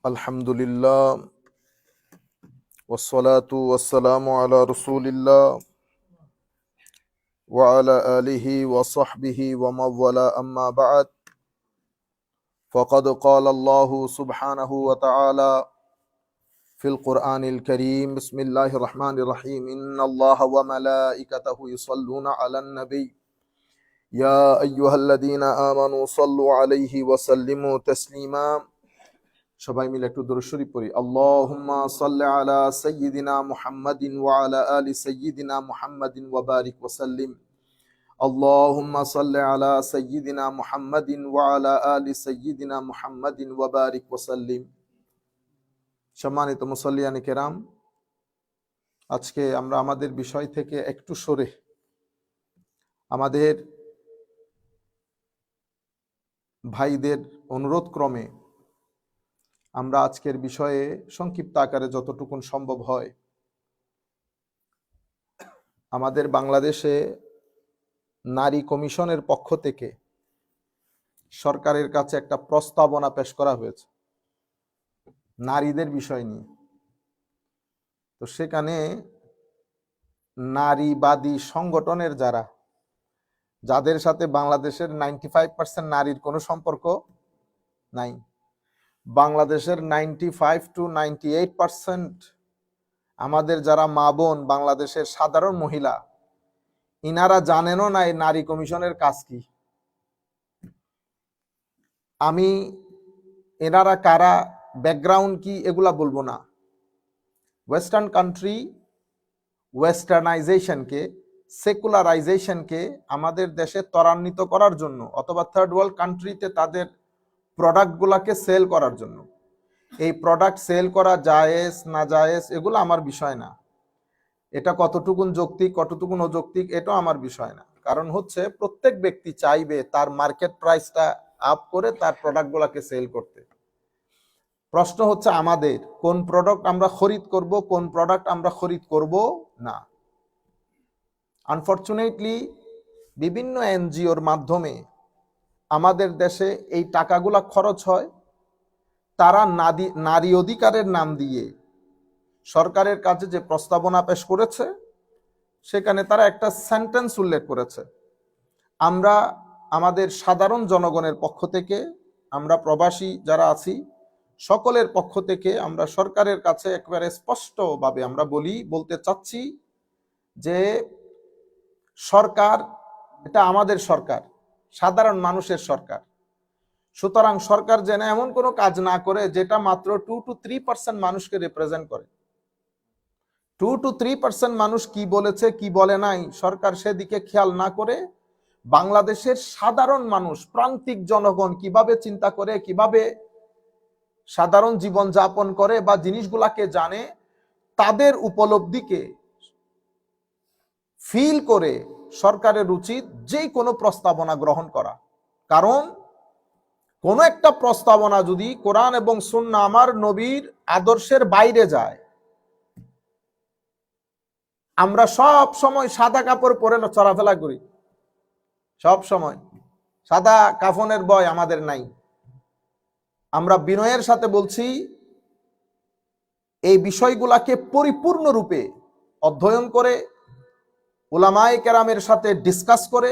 আলহামদুলিল্লাহ ওয়াসসালাতু ওয়াসসালামু আলা রাসূলিল্লাহ ওয়া আলা আলিহি ওয়া সাহবিহি ওয়া মাওয়ালা আম্মা বা'দ ফাকাদ ক্বালা আল্লাহু সুবহানাহু ওয়া তাআলা ফিল কুরআনিল কারীম বিসমিল্লাহির রহমানির রহিম ইন্নাল্লাহা ওয়া মালাইকাতাহু ইউসাল্লুনা আলান নবী ইয়া আইয়ুহাল্লাযীনা আমানু সাল্লু আলাইহি ওয়া সাল্লিমু তাসলিমা। সবাই মিলে একটু দরুদ শরীফ পড়ি। আল্লাহুম্মা সাল্লি আলা সাইয়্যিদিনা মুহাম্মাদিন ওয়া আলা আলি সাইয়্যিদিনা মুহাম্মাদিন ওয়া বারিক ওয়া সাল্লিম। আল্লাহুম্মা সাল্লি আলা সাইয়্যিদিনা মুহাম্মাদিন ওয়া আলা আলি সাইয়্যিদিনা মুহাম্মাদিন ওয়া বারিক ওয়া সাল্লিম। সম্মানিত মুসাল্লিয়ানে কেরাম, আজকে আমরা আমাদের বিষয় থেকে একটু সরে আমাদের ভাইদের অনুরোধ ক্রমে আমরা আজকের বিষয়ে সংক্ষিপ্ত আকারে যতটুকুন সম্ভব হয় আমাদের বাংলাদেশে নারী কমিশনের পক্ষ থেকে সরকারের কাছে একটা প্রস্তাবনা পেশ করা হয়েছে নারীদের বিষয় নিয়ে। তো সেখানে নারীবাদী সংগঠনের যাদের সাথে বাংলাদেশের 95% নারীর কোনো সম্পর্ক নাই, বাংলাদেশের 95 to 98% আমাদের যারা মা বোন, বাংলাদেশের সাধারণ মহিলা, ইনারা জানেনও না এই নারী কমিশনের কাজ কি। আমি এনারা কারা, ব্যাকগ্রাউন্ড কি, এগুলা বলবো না। ওয়েস্টার্ন কান্ট্রি ওয়েস্টার্নাইজেশনকে, সেকুলারাইজেশনকে আমাদের দেশে ত্বরান্বিত করার জন্য অথবা থার্ড ওয়ার্ল্ড কান্ট্রিতে তাদের প্রোডাক্টগুলোকে সেল করার জন্য, এই প্রোডাক্ট সেল করা জায়েজ না জায়েজ এগুলো আমার বিষয় না, এটা কতটুকুন যৌক্তিক কতটুকুন অযৌক্তিক এটাও আমার বিষয় না। কারণ হচ্ছে প্রত্যেক ব্যক্তি চাইবে তার মার্কেট প্রাইসটা আপ করে তার প্রোডাক্টগুলোকে সেল করতে। প্রশ্ন হচ্ছে আমাদের কোন প্রোডাক্ট আমরা খরিদ করব, কোন প্রোডাক্ট আমরা খরিদ করব না। আনফরচুনেটলি বিভিন্ন এনজিওর মাধ্যমে আমাদের দেশে এই টাকাগুলা খরচ হয়। তারা নারী অধিকারের নাম দিয়ে সরকারের কাছে যে প্রস্তাবনা পেশ করেছে সেখানে তারা একটা সেন্টেন্স উল্লেখ করেছে, আমরা আমাদের সাধারণ জনগণের পক্ষ থেকে, আমরা প্রবাসী যারা আছি সকলের পক্ষ থেকে আমরা সরকারের কাছে একেবারে স্পষ্টভাবে আমরা বলতে চাচ্ছি যে সরকার, এটা আমাদের সরকার, সাধারণ মানুষের সরকার। সুতরাং সরকার যেন এমন কোনো কাজ না করে যেটা মাত্র 2 to 3% মানুষকে রিপ্রেজেন্ট করে। 2 to 3% মানুষ কি বলেছে কি বলে নাই সরকার সেদিকে খেয়াল না করে বাংলাদেশের সাধারণ মানুষ, প্রান্তিক জনগণ কিভাবে চিন্তা করে, কিভাবে সাধারণ জীবন যাপন করে বা জিনিসগুলাকে জানে, তাদের উপলব্ধিকে ফিল করে সরকারের উচিত যে কোনো প্রস্তাবনা গ্রহণ করা। কারণ কোন একটা প্রস্তাবনা যদি কোরআন এবং সুন্নাহ আমার নবীর আদর্শের বাইরে যায়, আমরা সব সময় সাদা কাপড় পরে চলাফেরা করি, সব সময় সাদা কাফনের ভয় আমাদের নাই। আমরা বিনয়ের সাথে বলছি এই বিষয়গুলাকে পরিপূর্ণরূপে অধ্যয়ন করে উলামায়ে কেরামের সাথে ডিসকাস করে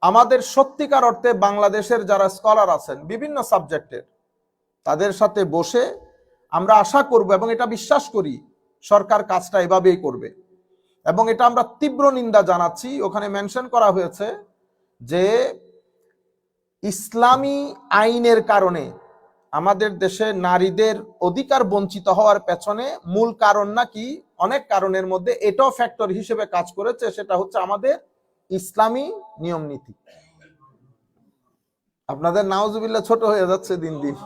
আমাদের সত্যিকার অর্থে বাংলাদেশের যারা স্কলার আছেন বিভিন্ন সাবজেক্টের তাদের সাথে বসে আমরা আশা করব এবং এটা বিশ্বাস করি সরকার কাজটা এভাবেই করবে। এবং এটা আমরা তীব্র নিন্দা জানাচ্ছি। ওখানে মেনশন করা হয়েছে যে ইসলামী আইনের কারণে আমাদের দেশে নারীদের অধিকার বঞ্চিত হওয়ার পেছনে মূল কারণ নাকি অনেক কারণের মধ্যে এটাও ফ্যাক্টর হিসেবে কাজ করেছে, সেটা হচ্ছে আমাদের ইসলামী নিয়ম নীতি। আপনাদের নাউজুবিল্লাহ ছোট হয়ে যাচ্ছে দিন দিন।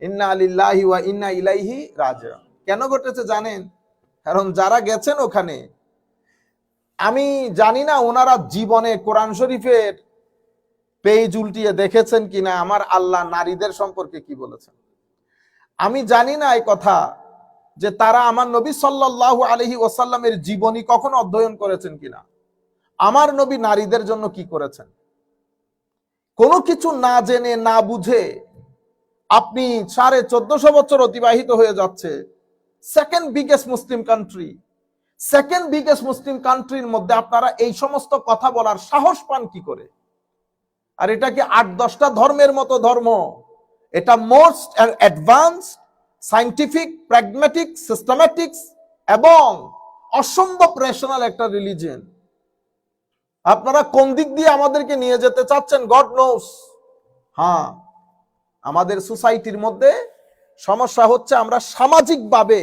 ইন্না লিল্লাহি ওয়া ইন্না ইলাইহি রাজিউন। কেন ঘটেছে জানেন? কারণ যারা গেছেন ওখানে, আমি জানি না ওনারা জীবনে কোরআন শরীফের পেজ উল্টিয়ে দেখেছেন কিনা আমার আল্লাহ নারীদের সম্পর্কে কি বলেছেন। আমি জানি না এই কথা যে তারা আমার নবী সাল্লাল্লাহু আলাইহি ওয়াসাল্লামের জীবনী কখনো অধ্যয়ন করেছেন কিনা, আমার নবী নারীদের জন্য কি করেছেন। কোনো কিছু না জেনে না বুঝে আপনি 1450 বছর অতিবাহিত হয়ে যাচ্ছে, second biggest Muslim country, second biggest Muslim কান্ট্রির মধ্যে আপনারা এই সমস্ত কথা বলার সাহস পান কি করে? আর এটা কি 8-10টা ধর্মের মতো ধর্ম? এটা মোস্ট অ্যাডভান্স সায়েন্টিফিক, প্র্যাগম্যাটিক, সিস্টেম্যাটিক্স এবং অসম্ভব রেশনাল একটা রিলিজিয়ন। আপনারা কোন দিক দিয়ে আমাদেরকে নিয়ে যেতে চাচ্ছেন, গড নোস। হ্যাঁ, আমাদের সোসাইটির মধ্যে সমস্যা হচ্ছে, আমরা সামাজিকভাবে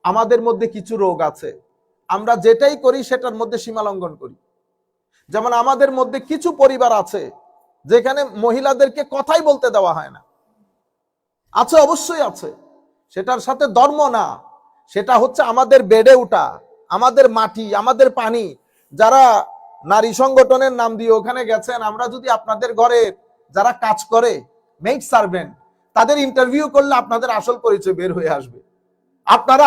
আমাদের মধ্যে কিছু রোগ আছে। আমরা যেটাই করি সেটার মধ্যে সীমা লঙ্ঘন করি। যেমন আমাদের মধ্যে কিছু পরিবার আছে যেখানে মহিলাদেরকে কথাই বলতে দেওয়া হয় না। আছে, অবশ্যই আছে। সেটার সাথে ধর্ম না, সেটা হচ্ছে আমাদের বেড়ে ওঠা, আমাদের মাটি, আমাদের পানি। যারা নারী সংগঠনের নাম দিয়ে ওখানে গেছেন, আমরা যদি আপনাদের ঘরে যারা কাজ করে মেইড সার্ভেন্ট, তাদের ইন্টারভিউ করলে আপনাদের আসল পরিচয় বের হয়ে আসবে। আপনারা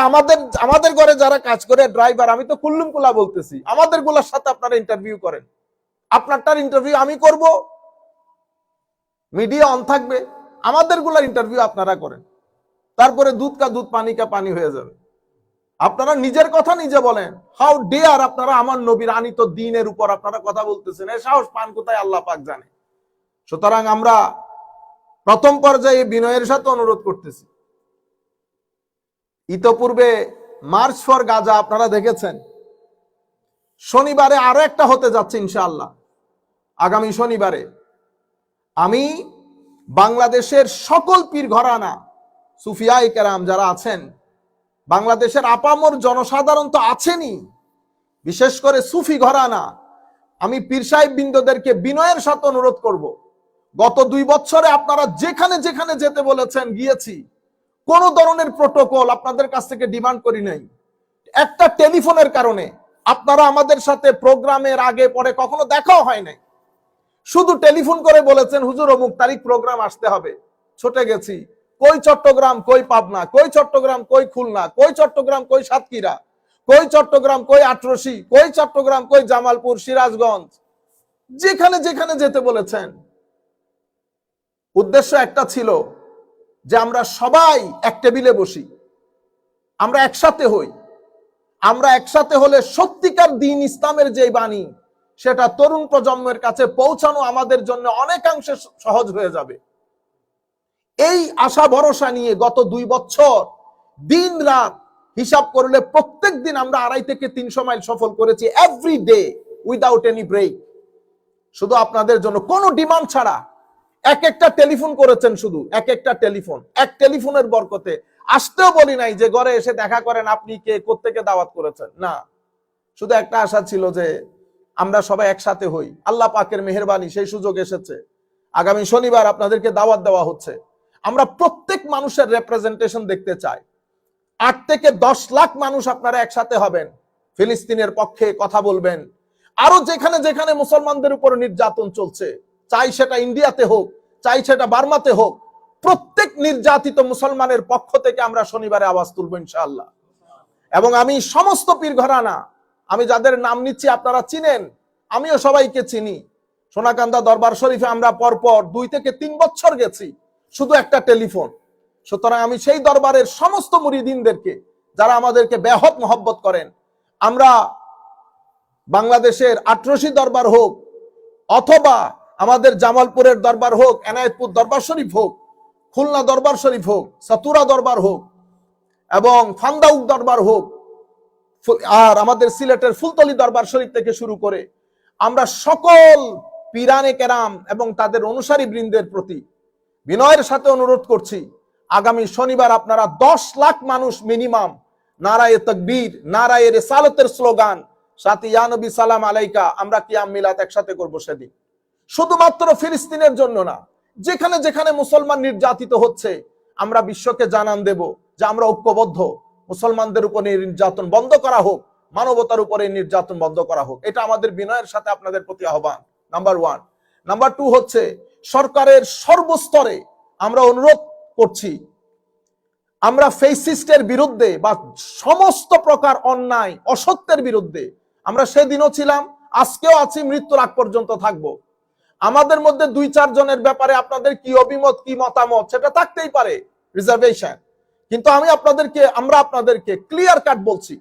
আমাদের ঘরে যারা কাজ করে, ড্রাইভার, আমি তো কুল্লুম কুলা বলতেছি, আমাদের গুলার সাথে আপনারা ইন্টারভিউ করেন। আপনারটার ইন্টারভিউ আমি করব, মিডিয়া অন থাকবে, আমাদের গুলার ইন্টারভিউ আপনারা করেন। তারপরে দুধ কা দুধ, পানি কা পানি হয়ে যাবে। আপনারা নিজের কথা নিজে বলেন। হাউ ডেয়ার আপনারা আমার নবীর আনিত দ্বীনের উপর আপনারা কথা বলতেছেন? এর সাহস পান কোথায় আল্লাহ পাক জানে। সুতরাং আমরা প্রথম পর্যায়ে বিনয়ের সাথে অনুরোধ করতেছি, ইতোপূর্বে মার্চ ফর গাজা আপনারা দেখেছেন, শনিবারে আরো একটা হতে যাচ্ছে ইনশাআল্লাহ। আগামী শনিবারে আমি বাংলাদেশের সকল পীর ঘরানা, সুফিয়ায়ে কেরাম যারা আছেন, বাংলাদেশের আপামর জনসাধারণ তো আছেনই, বিশেষ করে সুফি ঘরানা, আমি পীর সাহেব বৃন্দদেরকে বিনয়ের সাথে অনুরোধ করব, গত 2 বছরে আপনারা যেখানে যেখানে যেতে বলেছেন গিয়েছি, কোন ধরনের প্রোটোকল আপনাদের কাছ থেকে ডিমান্ড করি নাই। একটা টেলিফোনের কারণে আপনারা আমাদের সাথে প্রোগ্রামের আগে পরে কখনো দেখাও হয় নাই, শুধু টেলিফোন করে বলেছেন হুজুর অমুক তারিখ প্রোগ্রাম আসতে হবে। ছুটে গেছি, কই চট্টগ্রাম, কই পাবনা, কই চট্টগ্রাম, কই খুলনা, কই চট্টগ্রাম, কই সাতক্ষীরা, কই চট্টগ্রাম, কই আটরশি, কই চট্টগ্রাম, কই জামালপুর, সিরাজগঞ্জ, যেখানে যেখানে যেতে বলেছেন। উদ্দেশ্য একটা ছিল যে আমরা সবাই এক টেবিলে বসি, আমরা একসাথে হই। আমরা একসাথে হলে সত্যিকার দ্বীন ইসলামের যে বাণী, সেটা তরুণ প্রজন্মের কাছে পৌঁছানো আমাদের জন্য অনেকাংশে সহজ হয়ে যাবে। এই আশা ভরসা নিয়ে গত 2 বছর দিন রাত হিসাব করলে প্রত্যেক দিন আমরা 2.5 থেকে 300 মাইল সফর করেছি, every day without any break, শুধু আপনাদের জন্য, কোনো ডিমান্ড ছাড়া। এক একটা টেলিফোন করেছেন, শুধু এক একটা টেলিফোন, এক টেলিফোনের বরকতে আসতেও বলি নাই যে ঘরে এসে দেখা করেন, আপনি কে, কোত্থেকে দাওয়াত করেছেন, না। শুধু একটা আশা ছিল যে আমরা সবাই একসাথে হই। আল্লাহ পাকের মেহেরবানি, সেই সুযোগ এসেছে। আগামী শনিবার আপনাদেরকে দাওয়াত দেওয়া হচ্ছে। আমরা প্রত্যেক মানুষের রিপ্রেজেন্টেশন দেখতে চাই। 8 থেকে 10 লাখ মানুষ আপনারা একসাথে হবেন, ফিলিস্তিনের পক্ষে কথা বলবেন। আরো যেখানে যেখানে মুসলমানদের উপর নির্যাতন চলছে, চাই সেটা ইন্ডিয়াতে হোক, চাই সেটা বার্মাতে হোক, প্রত্যেক নির্যাতিত মুসলমানের পক্ষ থেকে আমরা শনিবারে আওয়াজ তুলবো ইনশাআল্লাহ। এবং আমি সমস্ত পীর ঘরানা, আমি যাদের নাম নিচ্ছি আপনারা চিনেন, আমিও সবাইকে চিনি। সোনাকান্দা দরবার শরীফে আমরা পরপর 2 থেকে 3 বছর গেছি, শুধু একটা টেলিফোন। সুতরাং আমি সেই দরবারের সমস্ত মুরিদিনদেরকে, যারা আমাদেরকে বেহদ মহব্বত করেন, আমরা বাংলাদেশের আটরশি দরবার হোক, অথবা আমাদের জামালপুরের দরবার হোক, এনায়েতপুর দরবার শরীফ হোক, খুলনা দরবার শরীফ হোক, সাতুরা দরবার হোক, এবং ফান্দাউক দরবার হোক, আর আমাদের সিলেটের ফুলতলি দরবার শরীফ থেকে শুরু করে, আমরা সকল পীরানে কেরাম এবং তাদের অনুসারী বৃন্দের প্রতি বিনয়ের সাথে অনুরোধ করছি, আগামী শনিবার আপনারা 10 লাখ মানুষ মিনিমাম নারায়ে তাকবীর, নারায়ে রিসালাতের স্লোগান, সাথে ইয়া নবী সালাম আলাইকা, আমরা কিয়াম মিলাত একসাথে করব সেদিন। শুধুমাত্র ফিলিস্তিনের জন্য না, যেখানে যেখানে মুসলমান নির্যাতিত হচ্ছে, আমরা বিশ্বকে জানান দেব যে আমরা ঐক্যবদ্ধ। মুসলমানদের উপরে নির্যাতন বন্ধ করা হোক, মানবতার উপরে নির্যাতন বন্ধ করা হোক, এটা আমাদের বিনয়ের সাথে আপনাদের প্রতি আহ্বান, নাম্বার 1। নাম্বার 2 হচ্ছে, সরকারের সর্বস্তরে আমরা অনুরোধ করছি, আমরা ফেসিস্টের বিরুদ্ধে বা সমস্ত প্রকার অন্যায় অসত্যের বিরুদ্ধে, আমরা সেদিনও ছিলাম, আজকেও আছি, মৃত্যুর আগ পর্যন্ত থাকবো। আমাদের মধ্যে 2-4 জনের ব্যাপারে আপনাদের কি অভিমত, কি মতামত, সেটা থাকতেই পারে রিজার্ভেশন, কিন্তু আমরা আপনাদেরকে ক্লিয়ার কাট বলছি,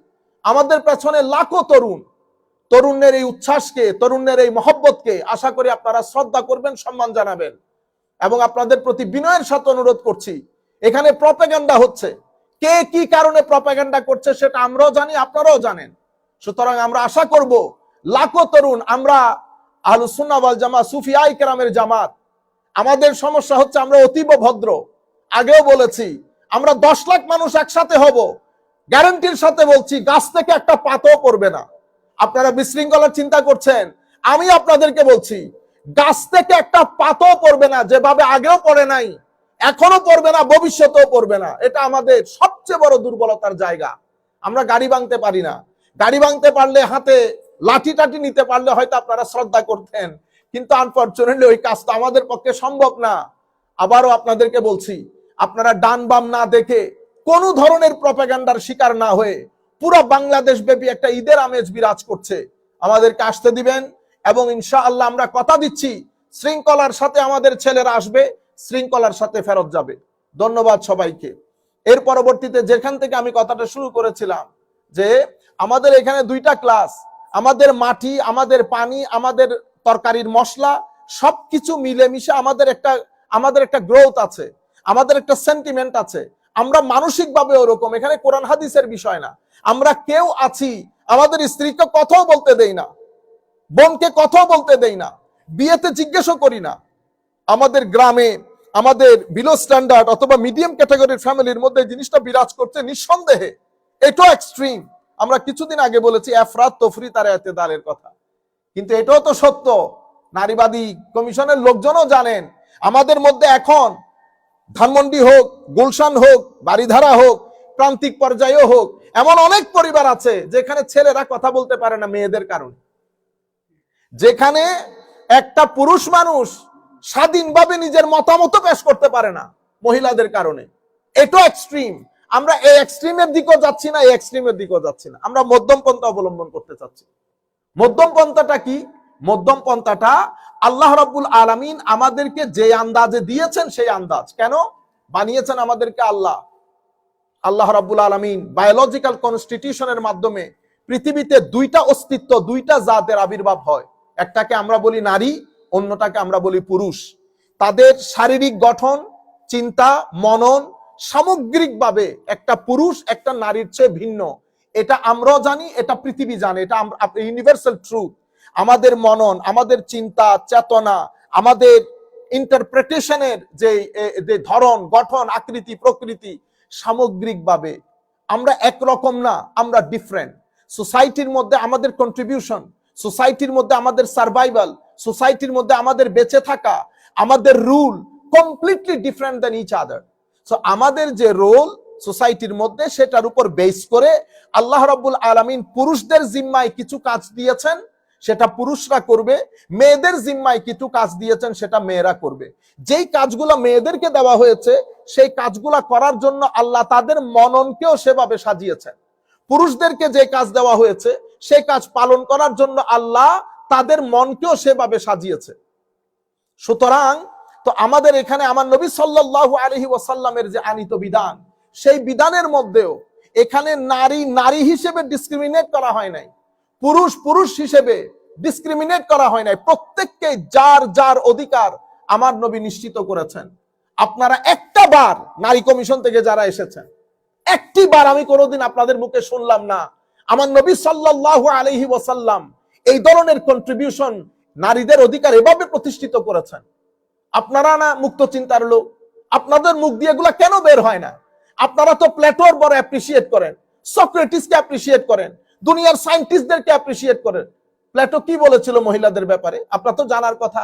আমাদের পেছনে লাখো তরুণের এই উচ্ছ্বাসকে, তরুণের এই মহব্বতকে আশা করি আপনারা শ্রদ্ধা করবেন, সম্মান জানাবেন। এবং আপনাদের প্রতি বিনয়ের সাথে অনুরোধ করছি, এখানে প্রপাগান্ডা হচ্ছে, কে কি কারণে প্রপাগান্ডা করছে সেটা আমরাও জানি, আপনারাও জানেন। সুতরাং আমরা আশা করব লাখো তরুণ, আমরা আহলুস সুন্নাহ ওয়াল জামাত, সুফিয়ায়ে কেরামের জামাত, আমাদের সমস্যা হচ্ছে আমরা অতীব ভদ্র। আগেও বলেছি, আমরা 10 লাখ মানুষ একসাথে হব, গ্যারান্টির সাথে বলছি গাছ থেকে একটা পাতাও পড়বে না। আপনারা বিশৃঙ্খলার চিন্তা করছেন, আমি আপনাদেরকে বলছি গাছ থেকে একটা পাতাও পড়বে না, যেভাবে আগেও পড়ে নাই, এখনো পড়বে না, ভবিষ্যতেও পড়বে না। এটা আমাদের সবচেয়ে বড় দুর্বলতার জায়গা। আমরা গাড়ি ভাঙতে পারি না। গাড়ি ভাঙতে পারলে, হাতে লাঠি টাঠি নিতে পারলে হয়তো আপনারা শ্রদ্ধা করতেন, কিন্তু আনফরচুনেটলি ওই কাজটা আমাদের পক্ষে সম্ভব না। আবারও আপনাদেরকে বলছি, আপনারা ডান বাম না দেখে কোনো ধরনের প্রপাগান্ডার শিকার না হয়ে, পুরো বাংলাদেশ ব্যাপী একটা ঈদের আমেজ বিরাজ করছে, আমাদেরকে আসতে দিবেন। এবং ইনশাআল্লাহ আমরা কথা দিচ্ছি, শৃঙ্খলার সাথে আমাদের ছেলেরা আসবে, শৃঙ্খলার সাথে ফেরত যাবে। ধন্যবাদ সবাইকে। এর পরবর্তীতে যেখান থেকে আমি কথাটা শুরু করেছিলাম, যে আমাদের এখানে 2টা ক্লাস, আমাদের মাটি, আমাদের পানি, আমাদের তরকারির মশলা সবকিছু মিলেমিশে আমাদের একটা গ্রোথ আছে, আমাদের একটা সেন্টিমেন্ট আছে। আমরা মানসিকভাবে ওরকম, এখানে কোরআন হাদিসের বিষয় না। আমরা কেউ আছি, আমাদের স্ত্রীকে কথাও বলতে দেই না, বোনকে কথাও বলতে দেই না, বিয়েতে জিজ্ঞেসও করি না। আমাদের গ্রামে, আমাদের বিলো স্ট্যান্ডার্ড অথবা মিডিয়াম ক্যাটাগরির ফ্যামিলির মধ্যে জিনিসটা বিরাজ করছে নিঃসন্দেহে। এটাও এক্সট্রিম। আমরা কিছুদিন আগে বলেছি এফরাত তফরিত আর এতেদালের কথা, কিন্তু এটাও তো সত্য। নারীবাদী কমিশনের লোকজনও জানেন, আমাদের মধ্যে এখন ধানমন্ডি হোক, গুলশান হোক, বাড়িধারা হোক, প্রান্তিক পর্যায়েও হোক, এমন অনেক পরিবার আছে যেখানে ছেলেরা কথা বলতে পারে না মেয়েদের কারণে, যেখানে একটা পুরুষ মানুষ স্বাধীনভাবে নিজের মতামত পেশ করতে পারে না মহিলাদের কারণে। এটাও এক্সট্রিম। আমরা এই এক্সট্রিমের দিকেও যাচ্ছি না, এই এক্সট্রিমের দিকেও যাচ্ছি না, আমরা মধ্যম পন্থা অবলম্বন করতে চাচ্ছি। মধ্যম পন্থাটা কি? মধ্যম পন্থাটা আল্লাহ রাব্বুল আলামিন আমাদেরকে যে আন্দাজে দিয়েছেন সেই আন্দাজ। কেন বানিয়েছেন আমাদেরকে আল্লাহ রাব্বুল আলামিন বায়োলজিক্যাল কনস্টিটিউশনের মাধ্যমে পৃথিবীতে 2টা অস্তিত্ব, 2টা জাতের আবির্ভাব হয়। একটাকে আমরা বলি নারী, অন্যটাকে আমরা বলি পুরুষ। তাদের শারীরিক গঠন, চিন্তা, মনন সামগ্রিকভাবে একটা পুরুষ একটা নারীর চেয়ে ভিন্ন। এটা আমরাও জানি, এটা পৃথিবী জানে, এটা ইউনিভার্সাল ট্রুথ। আমাদের মনন, আমাদের চিন্তা চেতনা, আমাদের ইন্টারপ্রিটেশনের যে ধরন, গঠন, আকৃতি, প্রকৃতি, সামগ্রিকভাবে আমরা একরকম না, আমরা ডিফারেন্ট। সোসাইটির মধ্যে আমাদের কন্ট্রিবিউশন, সোসাইটির মধ্যে আমাদের সার্ভাইভাল, সোসাইটির মধ্যে আমাদের বেঁচে থাকা, আমাদের rule completely different than each other. So আমাদের যে রোল সোসাইটির মধ্যে, সেটার উপর বেস করে আল্লাহ রাব্বুল আলামিন পুরুষদের জিম্মায় কিছু কাজ দিয়েছেন, সেটা পুরুষরা করবে। মেয়েদের জিম্মায় কিছু কাজ দিয়েছেন, সেটা মেয়েরা করবে। যেই কাজগুলো মেয়েদেরকে দেওয়া হয়েছে, সেই কাজগুলো করার জন্য আল্লাহ তাদের মননকেও সেভাবে সাজিয়েছেন। পুরুষদেরকে যে কাজ দেওয়া হয়েছে, সেই কাজ পালন করার জন্য আল্লাহ তাদের মনকেও সেভাবে সাজিয়েছে। সুতরাং তো আমাদের এখানে আমার নবী সাল্লাল্লাহু আলাইহি ওয়াসাল্লামের যে আনিত বিধান, সেই বিধানের মধ্যেও এখানে নারী নারী হিসেবে ডিসক্রিমিনেট করা হয় নাই, পুরুষ পুরুষ হিসেবে ডিসক্রিমিনেট করা হয় নাই। প্রত্যেককে যার যার অধিকার আমার নবী নিশ্চিত করেছেন। আপনারা একটা বার নারী কমিশন থেকে যারা এসেছেন, একটি বার আমি কোনোদিন আপনাদের মুখে শুনলাম না আমার নবী সাল্লাল্লাহু আলাইহি ওয়াসাল্লাম এই ধরনের কন্ট্রিবিউশন, নারীদের অধিকার এভাবে প্রতিষ্ঠিত করেছেন। আপনারা না মুক্ত চিন্তার লোক, আপনাদের মুখ দিয়ে এগুলা কেন বের হয় না? আপনারা তো প্লেটোর বড় অ্যাপ্রিসিয়েট করেন, সক্রেটিসকে অ্যাপ্রিসিয়েট করেন, দুনিয়ার সায়েন্টিস্টদেরকে অ্যাপ্রিসিয়েট করেন। প্লেটো কি বলেছিল মহিলাদের ব্যাপারে আপনার তো জানার কথা।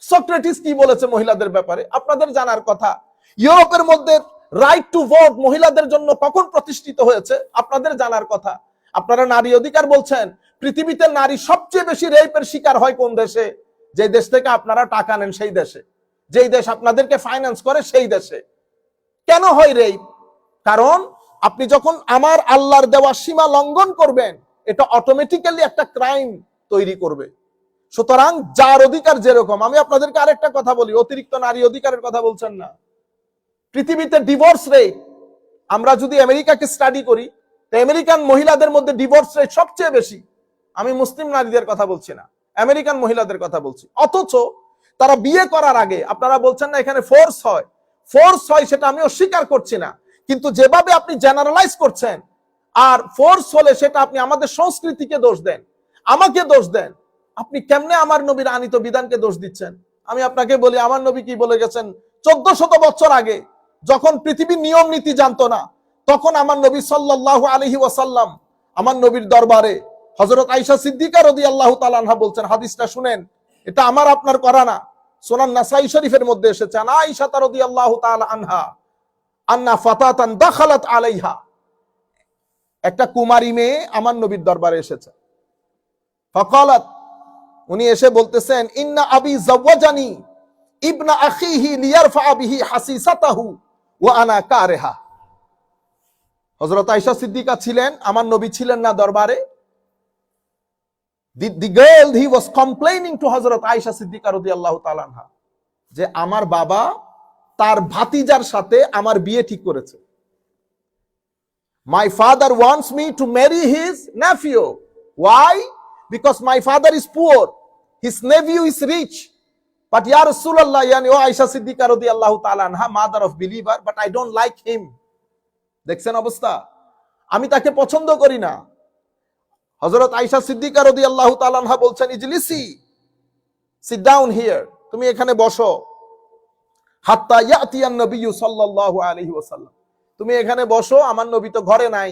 সক্রেটিস কি বলেছে মহিলাদের ব্যাপারে আপনাদের জানার কথা। ইউরোপের মধ্যে রাইট টু ভোট মহিলাদের জন্য কখন প্রতিষ্ঠিত হয়েছে আপনাদের জানার কথা। আপনারা নারী অধিকার বলছেন, পৃথিবীতে নারী সবচেয়ে বেশি রেপের শিকার হয় কোন দেশে? যে দেশ থেকে আপনারা টাকা নেন সেই দেশে, যেই দেশ আপনাদেরকে ফাইন্যান্স করে সেই দেশে। কেন হয় রেপ? কারণ আপনি যখন আমার আল্লাহর দেওয়া সীমা লঙ্ঘন করবেন, এটা অটোমেটিক্যালি একটা ক্রাইম তৈরি করবে। সুতরাং যার অধিকার যেরকম, আমি আপনাদেরকে আরেকটা কথা বলি, অতিরিক্ত নারী অধিকারের কথা বলছেন না। পৃথিবীতে ডিভোর্স রেট, আমরা যদি আমেরিকাকে স্টাডি করি, তো আমেরিকান মহিলাদের মধ্যে ডিভোর্স রেট সবচেয়ে বেশি। আমি মুসলিম নারীদের কথা বলছি না, আমেরিকান মহিলাদের কথা বলছি। অথচ তারা বিয়ে করার আগে, আপনারা বলছেন না এখানে ফোর্স হয়, ফোর্স হয় সেটা আমি অস্বীকার করছি না, কিন্তু যেভাবে আপনি জেনারেলাইজ করছেন, আর ফোর্স হলে সেটা আপনি আমাদের সংস্কৃতিকে দোষ দেন, আমাকে দোষ দেন। আপনি কেমনে আমার নবীর আনিত বিধানকে দোষ দিচ্ছেন? আমি আপনাকে বলি, আমার নবী কি বলে গেছেন 1400 বছর আগে, যখন পৃথিবীর নিয়ম নীতি জানতো না, তখন আমার নবী সাল্লাল্লাহু আলাইহি ওয়াসাল্লাম আমার নবীর দরবারে হযরত আয়েশা সিদ্দিকা রাদিয়াল্লাহু তাআলা আনহা বলছেন, হাদিসটা শুনেন, এটা আমার আপনার করা না, সুনান নাসাই শরীফের মধ্যে এসেছে, আয়েশা রাদিয়াল্লাহু তাআলা আনহা আন্না ফাতাতান দাখালাত আলাইহা, একটা কুমারী মেয়ে আমার নবীর দরবারে এসেছে। ফাকালাত, উনি এসে বলতেছেন, ইন্না আবি যাওয়াজানি ইবনা আখিহি লিয়ারফা বিহি হাসিসাতাহু ওয়া আনা কারিহা। হযরত আয়েশা সিদ্দিকা ছিলেন, আমার নবী ছিলেন না দরবারে। The girl, he was complaining to হযরত আয়েশা সিদ্দিকা রাদিয়াল্লাহু তাআলা আনহা যে আমার বাবা তার ভাতিজার সাথে আমার বিয়ে ঠিক করেছে। My father wants me to marry his nephew. Why? Because my father is poor, his nephew is rich. But ya Rasulullah, yani o Aisha Siddiqa radiyallahu ta'ala anha, mother of believer, but I don't like him. দেখছেন অবস্থা, আমি তাকে পছন্দ করি না। হযরত আয়েশা সিদ্দিকা রাদিয়াল্লাহু তাআলা আনহা বলছেন, ইজলিসি, সিট ডাউন হিয়ার, তুমি এখানে বসো, হাত্তা ইয়াতিয়ান নবী সাল্লাল্লাহু আলাইহি ওয়াসাল্লাম, তুমি এখানে বসো, আমার নবী তো ঘরে নাই,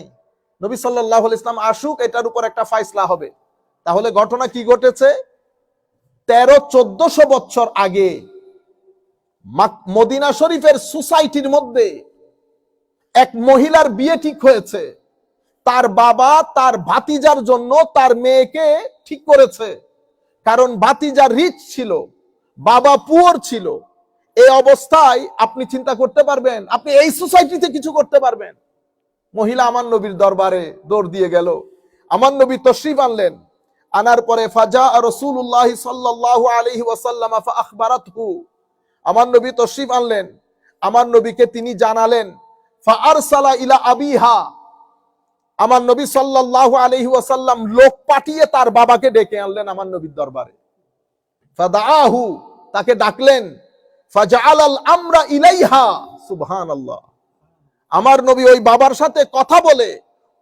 নবী সাল্লাল্লাহু আলাইহি ওয়াসাল্লাম আসুক, এটার উপর একটা ফায়সালা হবে। তাহলে ঘটনা কি ঘটেছে? 1300-1400 বছর আগে মদিনা শরীফের সোসাইটির মধ্যে এক মহিলার বিয়ে ঠিক হয়েছে। তার বাবা তার ভাতিজার জন্য তার মেয়েকে ঠিক করেছে, কারণ ভাতিজা রিচ ছিল, বাবা পুয়ার ছিল। এই অবস্থায় আপনি চিন্তা করতে পারবেন আপনি এই সোসাইটিতে কিছু করতে পারবেন? মহিলা আমার নবীর দরবারে দৌড় দিয়ে গেল, আমার নবী তশরিফ আনলেন, আনার পরে ফাজা রাসূলুল্লাহ সাল্লাল্লাহু আলাইহি ওয়াসাল্লাম ফাআখবারাতহু, আমার নবী তশরিফ আনলেন, আমার নবীকে তিনি জানালেন, ফাআরসালা ইলা আবিহা, আমার নবী সাল্লাল্লাহু আলাইহি ওয়াসাল্লাম লোক পাঠিয়ে তার বাবাকে ডেকে আনলেন আমার নবীর দরবারে। ফাদাআহু, তাকে ডাকলেন, ফাজআলাল আমরা ইলাইহা, সুবহানাল্লাহ। আমার নবী ওই বাবার সাথে কথা বলে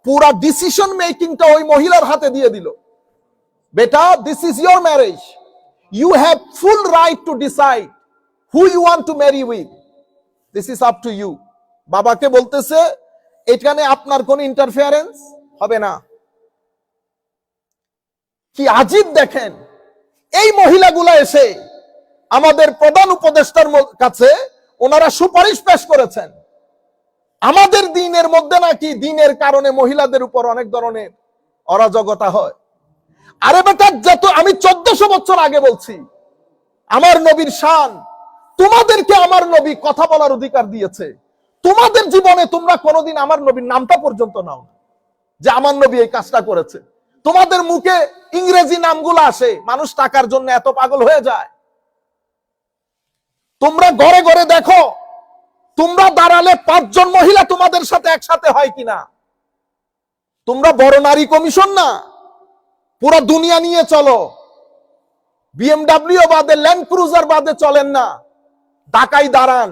পুরা ডিসিশন মেকিংটা ওই মহিলার হাতে দিয়ে দিল। বেটা, this is your marriage, you have full right to decide who you want to marry with, this is up to you. বাবাকে বলতেছে এখানে আপনার কোন ইন্টারফেয়ারেন্স হবে না। কি আজীব দেখেন, এই মহিলাগুলা এসে আমাদের প্রধান উপদেষ্টার কাছে ওনারা সুপারিশ পেশ করেছেন, আমাদের দিনের মধ্যে নাকি দিনের কারণে মহিলাদের উপর অনেক ধরনের অরাজকতা হয়। আরে বেটা, যত আমি 1400 বছর আগে বলছি, আমার নবীর শান, তোমাদেরকে আমার নবী কথা বলার অধিকার দিয়েছে। তোমাদের জীবনে তোমরা কোনোদিন আমার নবীর নামটা পর্যন্ত নাও না যে আমার নবী এই কাজটা করেছে। তোমাদের মুখে ইংরেজি নামগুলো আসে, মানুষ টাকার জন্য এত পাগল হয়ে যায়। তোমরা ঘরে ঘরে দেখো, তোমরা দাঁড়ালে 5 জন মহিলা তোমাদের সাথে একসাথে হয় কিনা। তোমরা বড় নারী কমিশন না, পুরো দুনিয়া নিয়ে চলো, বিএমডব্লিউ বাদে ল্যান্ড ক্রুজার বাদে চলেন না, ঢাকায় দাঁড়ান,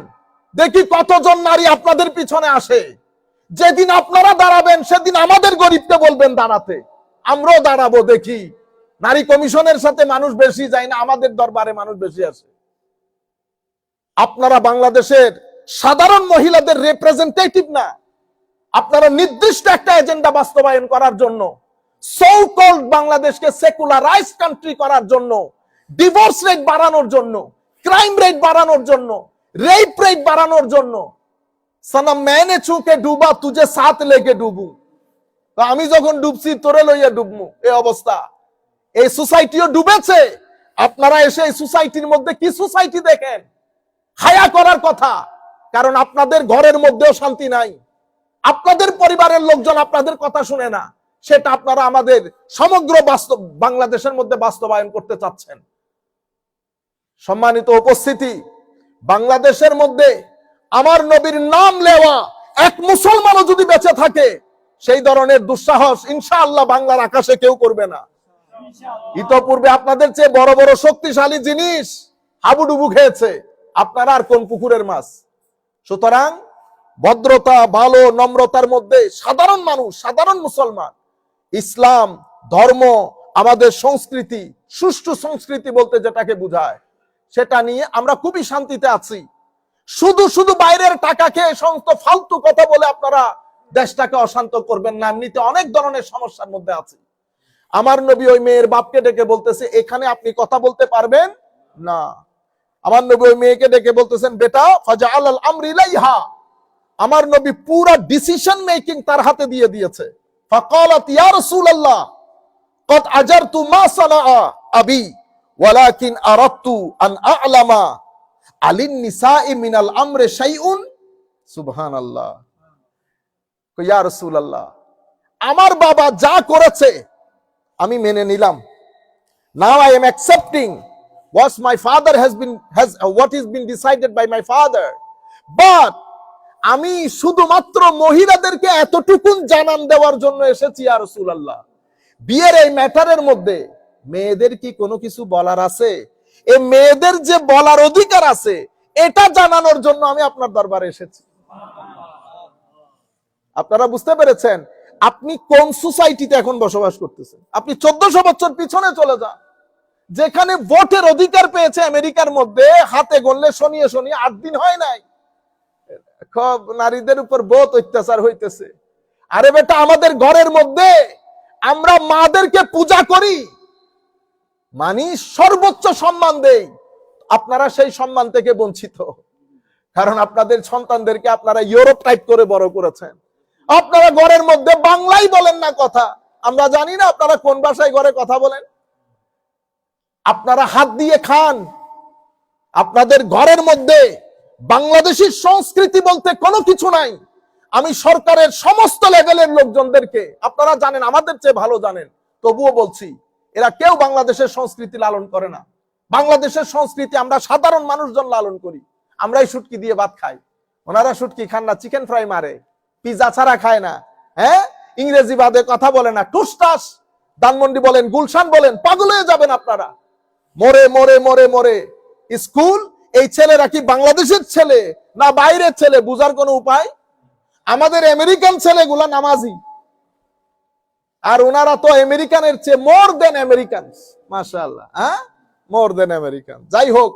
দেখি কতজন নারী আপনাদের পিছনে আসে। যেদিন আপনারা দাঁড়াবেন সেদিন আমাদের গরিবকে বলবেন দাঁড়াতে, আমরাও দাঁড়াবো। দেখি নারী কমিশনের সাথে মানুষ বেশি যায় না, আমাদের দরবারে মানুষ বেশি আসে। আপনারা বাংলাদেশের সাধারণ মহিলাদের রিপ্রেজেন্টেটিভ না, আপনারা নির্দিষ্ট একটা এজেন্ডা বাস্তবায়ন করার জন্য, সো কল্ড বাংলাদেশকে সেকুলারাইজড কান্ট্রি করার জন্য, ডিভোর্স রেট বাড়ানোর জন্য, ক্রাইম রেট বাড়ানোর জন্য, রেপ রেট বাড়ানোর জন্য, সনম मैंने छूके डूबा तुझे साथ लेके डूबू, তো আমি যখন ডুবছি তোরে লইয়া ডুবমু, এই অবস্থা। এই সোসাইটিও ডুবেছে, আপনারা এসে এই সোসাইটির মধ্যে কি সোসাইটি দেখেন? হায়া করার কথা, কারণ আপনাদের ঘরের মধ্যেও শান্তি নাই, আপনাদের পরিবারের লোকজন আপনাদের কথা শুনে না, সেটা আপনারা আমাদের সমগ্র বাংলাদেশের মধ্যে বাস্তবায়ন করতে চাচ্ছেন। সম্মানিত উপস্থিতি, বাংলাদেশের মধ্যে আমার নবীর নাম নেওয়া এক মুসলমানও যদি বেঁচে থাকে, সেই ধরনের দুঃসাহস ইনশাআল্লাহ বাংলার আকাশে কেউ করবে না। ইতপূর্বে আপনাদের চেয়ে বড় বড় শক্তিশালী জিনিস হাবুডুবু খেয়েছে, আপনারা আর কোন পুকুরের মাছ? সুতরাং ভদ্রতা, ভালো, নম্রতার মধ্যে সাধারণ মানুষ, সাধারণ মুসলমান, ইসলাম ধর্ম, আমাদের সংস্কৃতি, সুষ্ঠু সংস্কৃতি বলতে যেটাকে বোঝায়, সেটা নিয়ে আমরা খুবই শান্তিতে আছি। শুধু শুধু বাইরের টাকা খেয়ে সমস্ত ফালতু কথা বলে আপনারা দেশটাকে অশান্ত করবেন না। এমনিতে অনেক ধরনের সমস্যার মধ্যে আছে। আমার নবী ওই মেয়ের বাপকে ডেকে বলতেছে, এখানে আপনি কথা বলতে পারবেন না। আমার নবী ওই মেয়েকে ডেকে বলতেছেন, বেটা ফাজাআল আল আমরি ইলাইহা। আমার নবী পুরো ডিসিশন মেকিং তার হাতে দিয়ে দিয়েছে। ফাকালাত ইয়া রাসূলুল্লাহ কদ আজারতু মা সানাআ আবি ওয়ালাকিন আরাদতু আন আ'লামা আলিন নিসাই মিনাল আমরে শাইউন। সুবহানাল্লাহ। ইয়া রাসূলুল্লাহ, আমার বাবা যা করেছে আমি মেনে নিলাম। Now I am accepting what my father what is been decided by my father. But আমি শুধুমাত্র মহিলাদেরকে এতটুকু জানান দেওয়ার জন্য এসেছি ইয়া রাসূলুল্লাহ। বিয়ের এই ম্যাটারের মধ্যে মেয়েদের কি কোনো কিছু বলার আছে? এই মেয়েদের যে বলার অধিকার আছে এটা জানানোর জন্য আমি আপনার দরবারে এসেছি। আপনারা বুঝতে পেরেছেন আপনি কোন সোসাইটিতে এখন বসবাস করতেছেন? আপনি 1400 বছর পিছনে চলে যান, যেখানে ভোটের অধিকার পেয়েছে আমেরিকার মধ্যে হাতে গণলে শনিয়ে শনিয়ে 8 দিন হয় নাই। খুব নারীদের উপর বহুত অত্যাচার হইতেছে। আরে বেটা, আমাদের ঘরের মধ্যে আমরা মাদেরকে পূজা করি, মানে সর্বোচ্চ সম্মান দেই, আপনারা সেই সম্মান থেকে বঞ্চিত। কারণ আপনাদের সন্তানদেরকে আপনারা ইউরোপ টাইপ করে বড় করেছেন। আপনারা ঘরের মধ্যে বাংলাই বলেন না কথা। আমরা জানি না আপনারা কোন ভাষায় ঘরে কথা বলেন। আপনারা হাত দিয়ে খান। আপনাদের ঘরের মধ্যে বাংলাদেশী সংস্কৃতি বলতে কোনো কিছু নাই। আমি সরকারের সমস্ত লেভেলের লোকজনদেরকে, আপনারা জানেন, আমাদের চেয়ে ভালো জানেন, তবুও বলছি, এরা কেউ বাংলাদেশের সংস্কৃতি লালন করে না। বাংলাদেশের সংস্কৃতি আমরা সাধারণ মানুষজন লালন করি। আমরাই শুটকি দিয়ে ভাত খাই, ওনারা শুটকি খান না, চিকেন ফ্রাই মারে, পিজা ছাড়া খায় না, হ্যাঁ, ইংরেজি বাদে কথা বলে না, টুসটাস, ধানমন্ডি বলেন, গুলশান বলেন, পাগল হয়ে যাবেন আপনারা। মরে মরে মরে মরে স্কুল, এই ছেলেরা কি বাংলাদেশের ছেলে না বাইরের ছেলে বুঝার কোনো উপায়? আমাদের আমেরিকান ছেলেগুলা নামাজি, আর ওনারা তো আমেরিকানের চেয়ে মোর দেন আমেরিকান। মাশাআল্লাহ, হ্যাঁ, মোর দেন আমেরিকান। যাই হোক,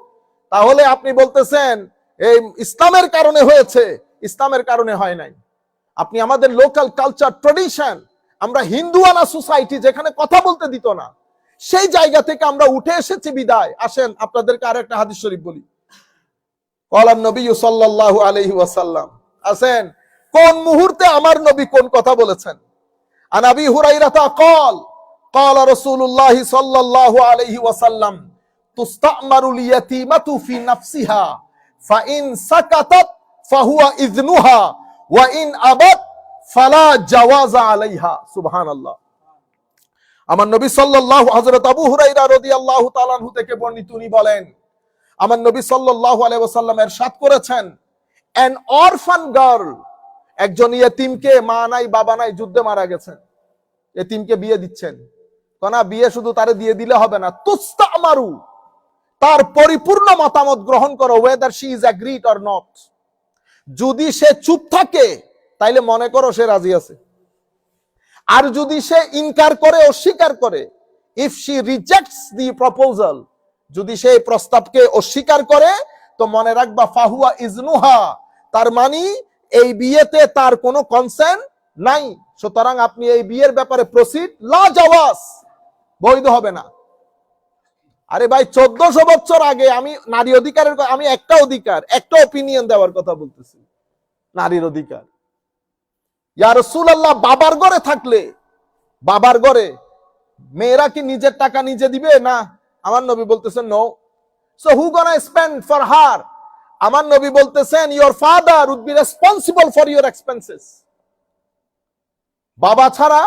তাহলে আপনি বলতেছেন এই ইসলামের কারণে হয়েছে, ইসলামের কারণে হয় নাই। আপনি আমাদের লোকাল কালচার ট্রেডিশন, আমরা হিন্দুয়ানা সোসাইটি যেখানে কথা বলতে দিত না, সেই জায়গা থেকে আমরা উঠে এসেছি বিদায়। আসেন আপনাদেরকে আরেকটা হাদিস শরীফ বলি। ক্বালান নবী সাল্লাল্লাহু আলাইহি ওয়াসাল্লাম, আসেন কোন মুহূর্তে আমার নবী কোন কথা বলেছেন। আন আবি হুরায়রা ক্বাল ক্বালা রাসূলুল্লাহ সাল্লাল্লাহু আলাইহি ওয়াসাল্লাম তুস্তামারুল ইয়াতীমাতু ফি নাফসিহা ফাইন সাকাতাত ফাহুয়া ইযনুহা ওয়া ইন আবাত ফালা জাওয়াজা আলাইহা। সুবহানাল্লাহ। আমার নবী সাল্লাল্লাহু, হযরত আবু হুরায়রা রাদিয়াল্লাহু তাআলা আনহু থেকে বর্ণিত, উনি বলেন আমার নবী সাল্লাল্লাহু আলাইহি ওয়াসাল্লাম ইরশাদ করেছেন, an orphan girl, একজন ইয়েতিমকে, মা নাই বাবা নাই, যুদ্ধে মারা গেছেন, ইয়েতিমকে বিয়ে দিচ্ছেন। না, বিয়ে শুধু তারে দিয়ে দিলে হবে না, তুস্তামারু, তার পরিপূর্ণ মতামত গ্রহণ করো, whether she is agreed or not। যদি সে চুপ থাকে তাইলে মনে করো সে রাজি আছে, আর যদি সে ইনকার করে, অস্বীকার করে, if she rejects the proposal, যদি সে প্রস্তাবকে অস্বীকার করে, তো মনে রাখবা ফাহুয়া ইজনুহা, তার মানে এই বিয়েতে তার কোনো কনসেন্ট নাই। সুতরাং আপনি এই বিয়ের ব্যাপারে প্রসিড, লা জাওয়াজ, বৈধ হবে না। আরে ভাই, 1400 বছর আগে আমি নারী অধিকারের, আমি একটা অধিকার, একটা অপিনিয়ন দেওয়ার কথা বলতেছি, নারীর অধিকার। ইয়া রাসূলুল্লাহ, বাবার ঘরে থাকলে, বাবার ঘরে মেয়েরা কি নিজের টাকা নিজে দিবে? না, আমার নবী বলতেছেন no. So who gonna spend for her? আমার নবী বলতেছেন your father would be responsible for your expenses. বাবা ছাড়া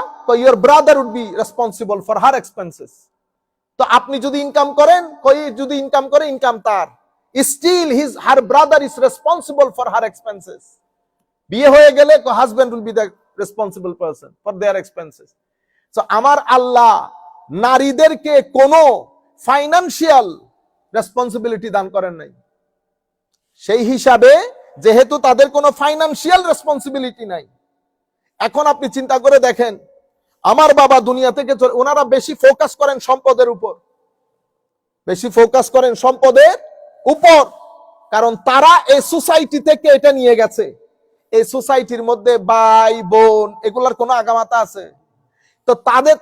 your brother would be responsible for her expenses. তো আপনি যদি ইনকাম করেন, যদি ইনকাম করে, ইনকাম তার, still her brother is responsible for her expenses. বিয়ে হয়ে গেলে husband will be the responsible person for their expenses. So আমার আল্লাহ নারীদেরকে কোনো ফাইনান্সিয়াল রেসপন্সিবিলিটি দান করেন নাই। সেই হিসাবে যেহেতু তাদের কোনো ফাইনান্সিয়াল রেসপন্সিবিলিটি নাই, এখন আপনি চিন্তা করে দেখেন, আমার বাবা দুনিয়া থেকে ওনারা বেশি ফোকাস করেন সম্পদের উপর, বেশি ফোকাস করেন সম্পদের উপর, কারণ তারা এই সোসাইটি থেকে এটা নিয়ে গেছে। এই সোসাইটির মধ্যে ভাই বোন এগুলার কোনো আগামাতা আছে? তো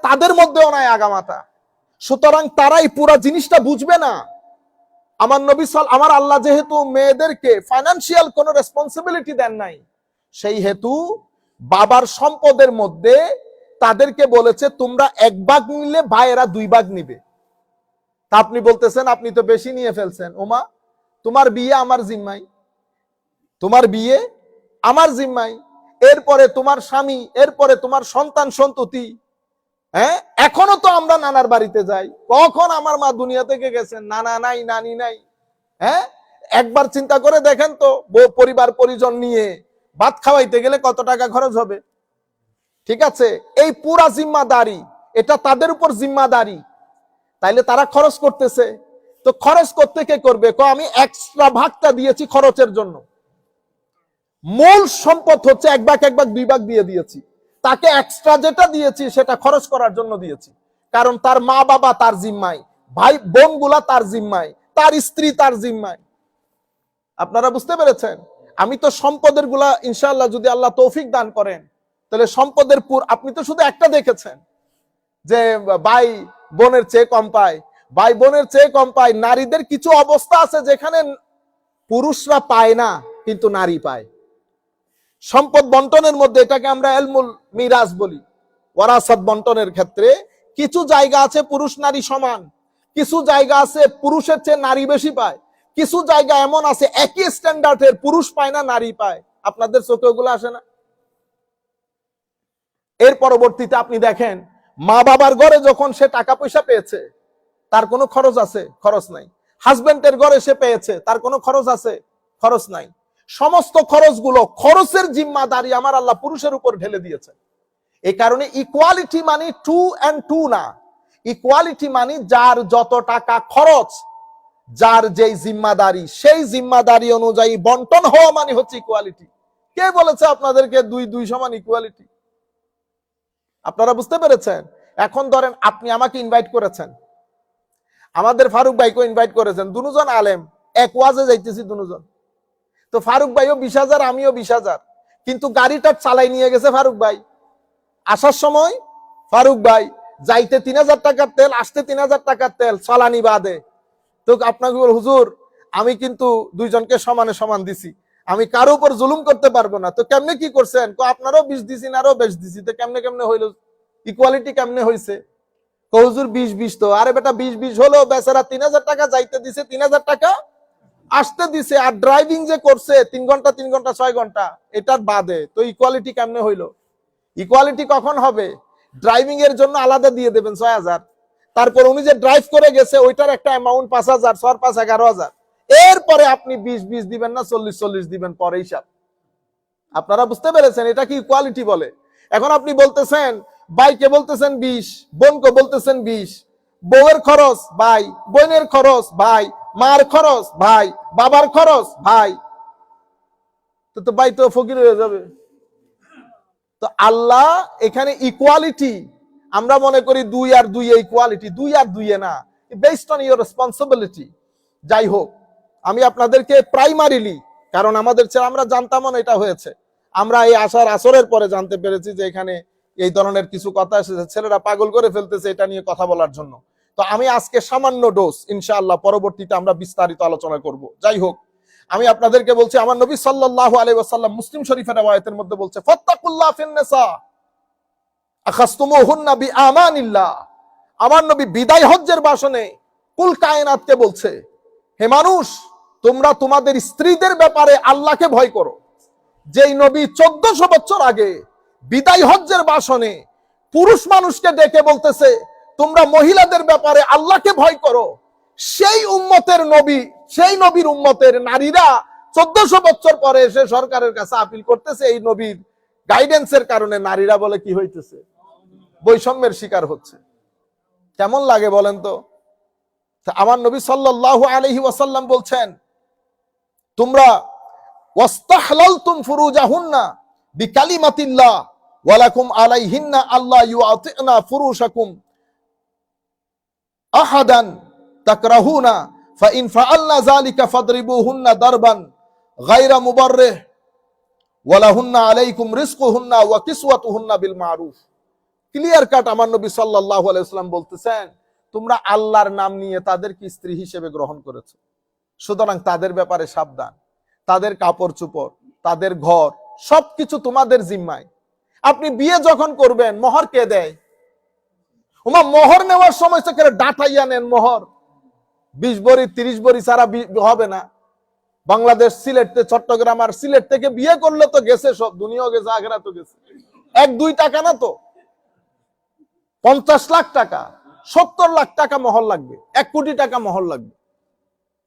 তাদের মধ্যেও নাই আগামাতা, সুতরাং তারাই পুরো জিনিসটা বুঝবে না। আমার আল্লাহ যেহেতু মেয়েদেরকে ফাইনান্সিয়াল কোনো রেসপন্সিবিলিটি দেন নাই, সেই হেতু বাবার সম্পদের মধ্যে তাদেরকে বলেছে তোমরা 1 ভাগ নিলে ভাইয়েরা 2 ভাগ নিবে। তা আপনি বলতেছেন আপনি তো বেশি নিয়ে ফেলছেন। ওমা, তোমার বিয়ে আমার জিম্মাই, তোমার বিয়ে আমার জিম্মাই, এরপরে তোমার স্বামী, এরপরে তোমার সন্তান সন্ততি। হ্যাঁ, এখনো তো আমরা নানার বাড়িতে যাই, কখন আমার মা দুনিয়া থেকে গেছেন, নানা নাই, নানি নাই। হ্যাঁ, একবার চিন্তা করে দেখেন তো, পরিবার পরিজন নিয়ে ভাত খাওয়াইতে গেলে কত টাকা খরচ হবে। ঠিক আছে, এই পুরা জিম্মাদারি এটা তাদের উপর জিম্মাদারি, তাইলে তারা খরচ করতেছে। তো খরচ করতে কে করবে? আমি এক্সট্রা ভাগটা দিয়েছি খরচের জন্য। মূল সম্পদ হচ্ছে 1 ভাগ 1 ভাগ 2 ভাগ দিয়ে দিয়েছি, তাকে এক্সট্রা যেটা দিয়েছি সেটা খরচ করার জন্য দিয়েছি। কারণ তার মা বাবা তার জিম্মায়, ভাই বোন গুলা তার জিম্মায়, তার স্ত্রী তার জিম্মায়। আপনারা বুঝতে পেরেছেন? আমি তো সম্পদের গুলা ইনশাআল্লাহ যদি আল্লাহ তৌফিক দান করেন, তাহলে সম্পদের আপনি তো শুধু একটা দেখেছেন যে ভাই বোনের চেয়ে কম পায়, ভাই বোনের চেয়ে কম পায়। নারীদের কিছু অবস্থা আছে যেখানে পুরুষরা পায় না কিন্তু নারী পায়। সম্পদ বন্টনের মধ্যে এটাকে আমরা ইলমুল মিরাজ বলি। ওয়ারাসাত বন্টনের ক্ষেত্রে কিছু জায়গা আছে পুরুষ নারী সমান, কিছু জায়গা আছে পুরুষের চেয়ে নারী বেশি পায়, কিছু জায়গা এমন আছে একই স্ট্যান্ডার্ডের পুরুষ পায় না নারী পায়। আপনাদের চোখে ওগুলো আসে না? এর পরবর্তীতে আপনি দেখেন, মা বাবার ঘরে যখন সে টাকা পয়সা পেয়েছে, তার কোনো খরচ আছে? খরচ নাই। হাজবেন্ডের ঘরে সে পেয়েছে, তার কোনো খরচ আছে? খরচ নাই। সমস্ত খরচগুলো, খরচের জিম্মাদারি আমার আল্লাহ পুরুষের উপর ঢেলে দিয়েছে। এই কারণে ইকুয়ালিটি মানে 2 and 2 না। ইকুয়ালিটি মানে যার যত টাকা খরচ, যার যেই জিম্মাদারি, সেই জিম্মাদারি অনুযায়ী বন্টন হওয়া মানে হচ্ছে ইকুয়ালিটি। কে বলেছে আপনাদেরকে 2 সমান ইকুয়ালিটি? আপনারা বুঝতে পেরেছেন? এখন ধরেন আপনি আমাকে ইনভাইট করেছেন, আমাদের ফারুক ভাইকে ইনভাইট করেছেন, দুজন আলেম, এক ওয়াজে যাইতেছি দুজন। তো ফারুক ভাইও 20,000, আমিও 20,000, কিন্তু গাড়িটা চালাই নিয়ে গেছে ফারুক ভাই। আসার সময় ফারুক ভাই, যাইতে 3,000 টাকার তেল, আসতে 3,000 টাকার তেল, চালানি বাদে। তো আপনাকে বল, হুজুর আমি কিন্তু দুইজনকে সমানে সমান দিছি, আমি কারো উপর জুলুম করতে পারবো না। তো কেমনে কি করছেন? আপনারও 20 দিছি, আরো 20 দিছি। তো কেমনে হইলো? ইকুয়ালিটি কেমনে হয়েছে? হুজুর 20-20 তো, আরে বেটা 20-20 হলো, বেচারা 3,000 টাকা যাইতে দিছে, 3,000 টাকা আসতে দিছে, আর ড্রাইভিং যে করছে 3 ঘন্টা 6 ঘন্টা, এটার বাদে। তো ইকুয়ালিটি কেমনে হইলো? ইকুয়ালিটি কখন হবে? ড্রাইভিং এর জন্য আলাদা দিয়ে দেবেন 6,000, তারপর উনি যে ড্রাইভ করে গেছে ওইটার একটা অ্যামাউন্ট 5,000, 4-5 11,000, এরপরে আপনি 20-20 দিবেন না 40-40 দিবেন, পরে হিসাব। আপনারা বুঝতে পেরেছেন? এটা কি ইকুয়ালিটি বলে? এখন আপনি বলতেছেন, ভাইকে বলতেছেন 20, বোনকে বলতেছেন 20, বউয়ের খরচ ভাই, বোনের খরচ ভাই, মার খরচ ভাই, বাবার খরচ ভাই, তো ভাই তো ফকির হয়ে যাবে। তো আল্লাহ এখানে ইকুয়ালিটি, আমরা মনে করি 2 আর 2 ইকুয়ালিটি, 2 আর 2 না, বেসড অন ইওর রেসপন্সিবিলিটি। যাই হোক, আমি আপনাদেরকে প্রাইমারিলি, কারণ আমাদের ছেলে, আমরা জানতাম না এটা হয়েছে, আমরা এই আসরের পরে জানতে পেরেছি যে এখানে এই ধরনের কিছু কথা এসেছে, ছেলেরা পাগল করে ফেলতেছে এটা নিয়ে কথা বলার জন্য। তো আমি আজকে সামান্য ডোজ, ইনশাআল্লাহ পরবর্তীতে আমরা বিস্তারিত আলোচনা করব। যাই হোক, আমি আপনাদেরকে বলছি, আমার নবী সাল্লাল্লাহু আলাইহি ওয়াসাল্লাম মুসলিম শরীফের riwayatের মধ্যে বলছে, ফাত্তাকুল্লাহ ফিন নিসা আখাসতুমুহুন্না বিআমানিল্লাহ। আমার নবী বিদায় হজ্জের ভাষণে কুল কায়নাতকে বলছে, হে মানুষ, তোমরা তোমাদের স্ত্রীদের ব্যাপারে আল্লাহকে ভয় করো। যেই নবী 1400 বছর আগে বিদায় হজ্জের ভাষণে পুরুষ মানুষকে ডেকে বলতেছে তোমরা মহিলাদের ব্যাপারে আল্লাহকে ভয় করো। সেই উম্মতের নবী, সেই নবীর উম্মতের নারীরা 1400 বছর পরে এসে সরকারের কাছে আপিল করতেছে এই নবীর গাইডেন্সের কারণে নারীরা বলে কি হইতেছে, বৈষম্যের শিকার হচ্ছে। কেমন লাগে বলেন তো? আমার নবী সাল্লাল্লাহু আলাইহি ওয়াসাল্লাম বলছেন তোমরা ওয়াস্তাহলালতুম ফুরুজাহুন্না বিকালিমাতিল্লাহ ওয়ালাকুম আলাইহিন্না আল্লা ইউআতিনা ফুরুশাকুম আহাদান তাকরাহুনা ফাইন ফাআলনা যালিকা ফাদরিবুহুন্না দারবান গায়রা মুবাররিহ ওয়ালাহুন্না আলাইকুম রিজকুহুন্না ওয়া কিসওয়াতুহুন্না বিল মারুফ। ক্লিয়ার কাট আমার নবী সাল্লাল্লাহু আলাইহি ওয়াসাল্লাম বলতেছেন তোমরা আল্লাহর নাম নিয়ে তাদেরকে স্ত্রী হিসেবে গ্রহণ করেছো, সুতরাং তাদের ব্যাপারে সাবধান। তাদের কাপড় চোপড়, তাদের ঘর সবকিছু তোমাদের জিম্মায়। আপনি বিয়ে যখন করবেন মোহর কে দেয়? ওমা মোহর নেওয়ার সময় থেকে ডাটাইয়া নেন মোহর 20 ভরি 30 ভরি ছাড়া হবে না। বাংলাদেশ সিলেট চট্টগ্রাম আর সিলেট থেকে বিয়ে করলে তো গেছে সব, দুনিয়াও গেছে আখিরাতও গেছে। 1-2 টাকা না তো 50 লাখ টাকা 70 লাখ টাকা মোহর লাগবে, 1 কোটি টাকা মোহর লাগবে।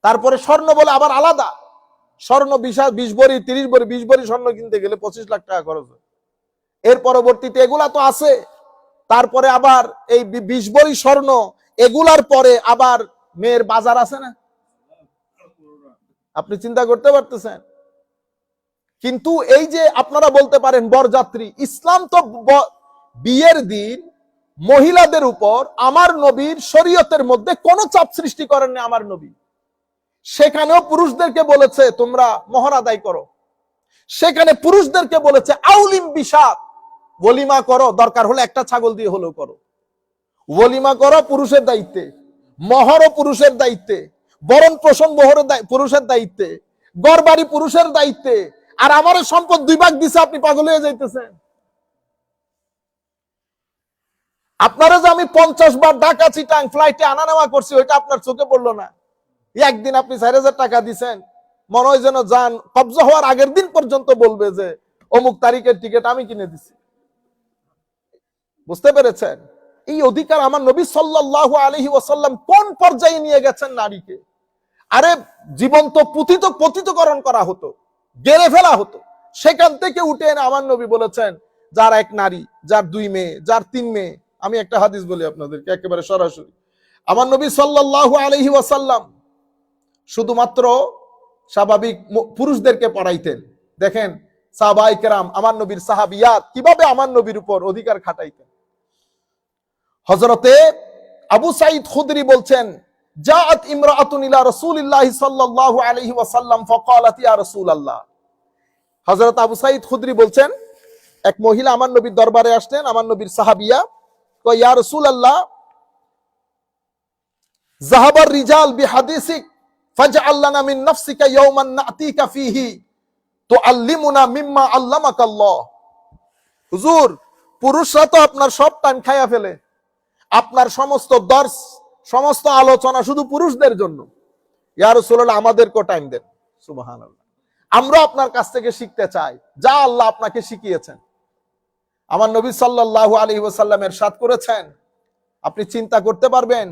তারপরে স্বর্ণ বলে আবার আলাদা, স্বর্ণ 20 ভরি 30 ভরি 20 ভরি স্বর্ণ কিনতে গেলে 25 লাখ টাকা খরচ হয়। এর পরবর্তীতে এগুলা তো আছে, তারপরে আবার এই 20 ভরি স্বর্ণ এগুলার পরে আবার মেয়ের বাজার আছে না, আপনি চিন্তা করতে পারতেছেন? কিন্তু এই যে আপনারা বলতে পারেন বরযাত্রী, ইসলাম তো বিয়ের দিন মহিলাদের উপর আমার নবীর শরীয়তের মধ্যে কোনো চাপ সৃষ্টি করেন না আমার নবী। সেখানেও পুরুষদেরকে বলেছে তোমরা মোহর আদায় করো, সেখানে পুরুষদেরকে বলেছে আউলিম বিশাত, ওলিমা করো, দরকার হলে একটা ছাগল দিয়ে হলেও করো। ওলিমা করো পুরুষের দায়িত্বে, মোহরও পুরুষের দায়িত্বে, বরণ পোষণ পুরুষের দায়িত্বে, ঘর বাড়ি পুরুষের দায়িত্বে। আর আমার সম্পদ 2 ভাগ দিছে, আপনি পাগল হয়ে যাইতেছেন। আপনারা যে আমি 50 বার ঢাকা চিটাং ফ্লাইটে আনা নেওয়া করছি ওইটা আপনার চোখে পড়লো না? একদিন আপনি 4000 টাকা দিছেন, মনে হয় যেন যান কবজা হওয়ার আগের দিন পর্যন্ত বলবে যে অমুক তারিখের টিকিট আমি কিনে দিছি। বুঝতে পেরেছেন? এই অধিকার আমার নবী সাল্লাল্লাহু আলাইহি ওয়াসাল্লাম কোন পর্যায়ে নিয়ে গেছেন নারীকে। আরে জীবন্ত পতিতকরণ করা হতো, গেড়ে ফেলা হতো, সেখান থেকে উঠে এনে আমার নবী বলেছেন যার 1 নারী, যার 2 মেয়ে, যার 3 মেয়ে। আমি একটা হাদিস বলি আপনাদেরকে একেবারে সরাসরি। আমার নবী সাল্লাল্লাহু আলাইহি ওয়াসাল্লাম শুধুমাত্র স্বাভাবিক পুরুষদেরকে পড়াইতেন। দেখেন সাহাবায়ে কেরাম, আমার নবীর সাহাবিয়াত কিভাবে আমার নবীর উপর অধিকার খাটাইতেন। হযরতে আবু সাঈদ খুদরি বলছেন জাআত ইমরাআতুন ইলা রাসূলিল্লাহি সাল্লাল্লাহু আলাইহি ওয়াসাল্লাম ফাকালাত ইয়া রাসূলুল্লাহ। হযরত আবু সাঈদ খুদরি বলছেন এক মহিলা আমার নবীর দরবারে আসলেন, আমার নবীর সাহাবিয়া, কয় ইয়া রাসূলুল্লাহ যাহাবার রিজাল বিহাদিসিক ফাজআল লানা মিন নাফসিকা ইয়াওমান নাতিকা ফীহি তুআল্লিমুনা মিম্মা আল্লামাকাল্লাহ। হুজুর, পুরুষরা তো আপনার সব টাইম খায়া ফেলে, আপনার সমস্ত দর্শ সমস্ত আলোচনা শুধু পুরুষদের জন্য। ইয়া রাসূলুল্লাহ আমাদেরকে টাইম দেন। সুবহানাল্লাহ, আমরা আপনার কাছ থেকে শিখতে চাই যা আল্লাহ আপনাকে শিখিয়েছেন। আমার নবী সাল্লাল্লাহু আলাইহি ওয়াসাল্লাম ইরশাদ করেছেন, আপনি চিন্তা করতে পারবেন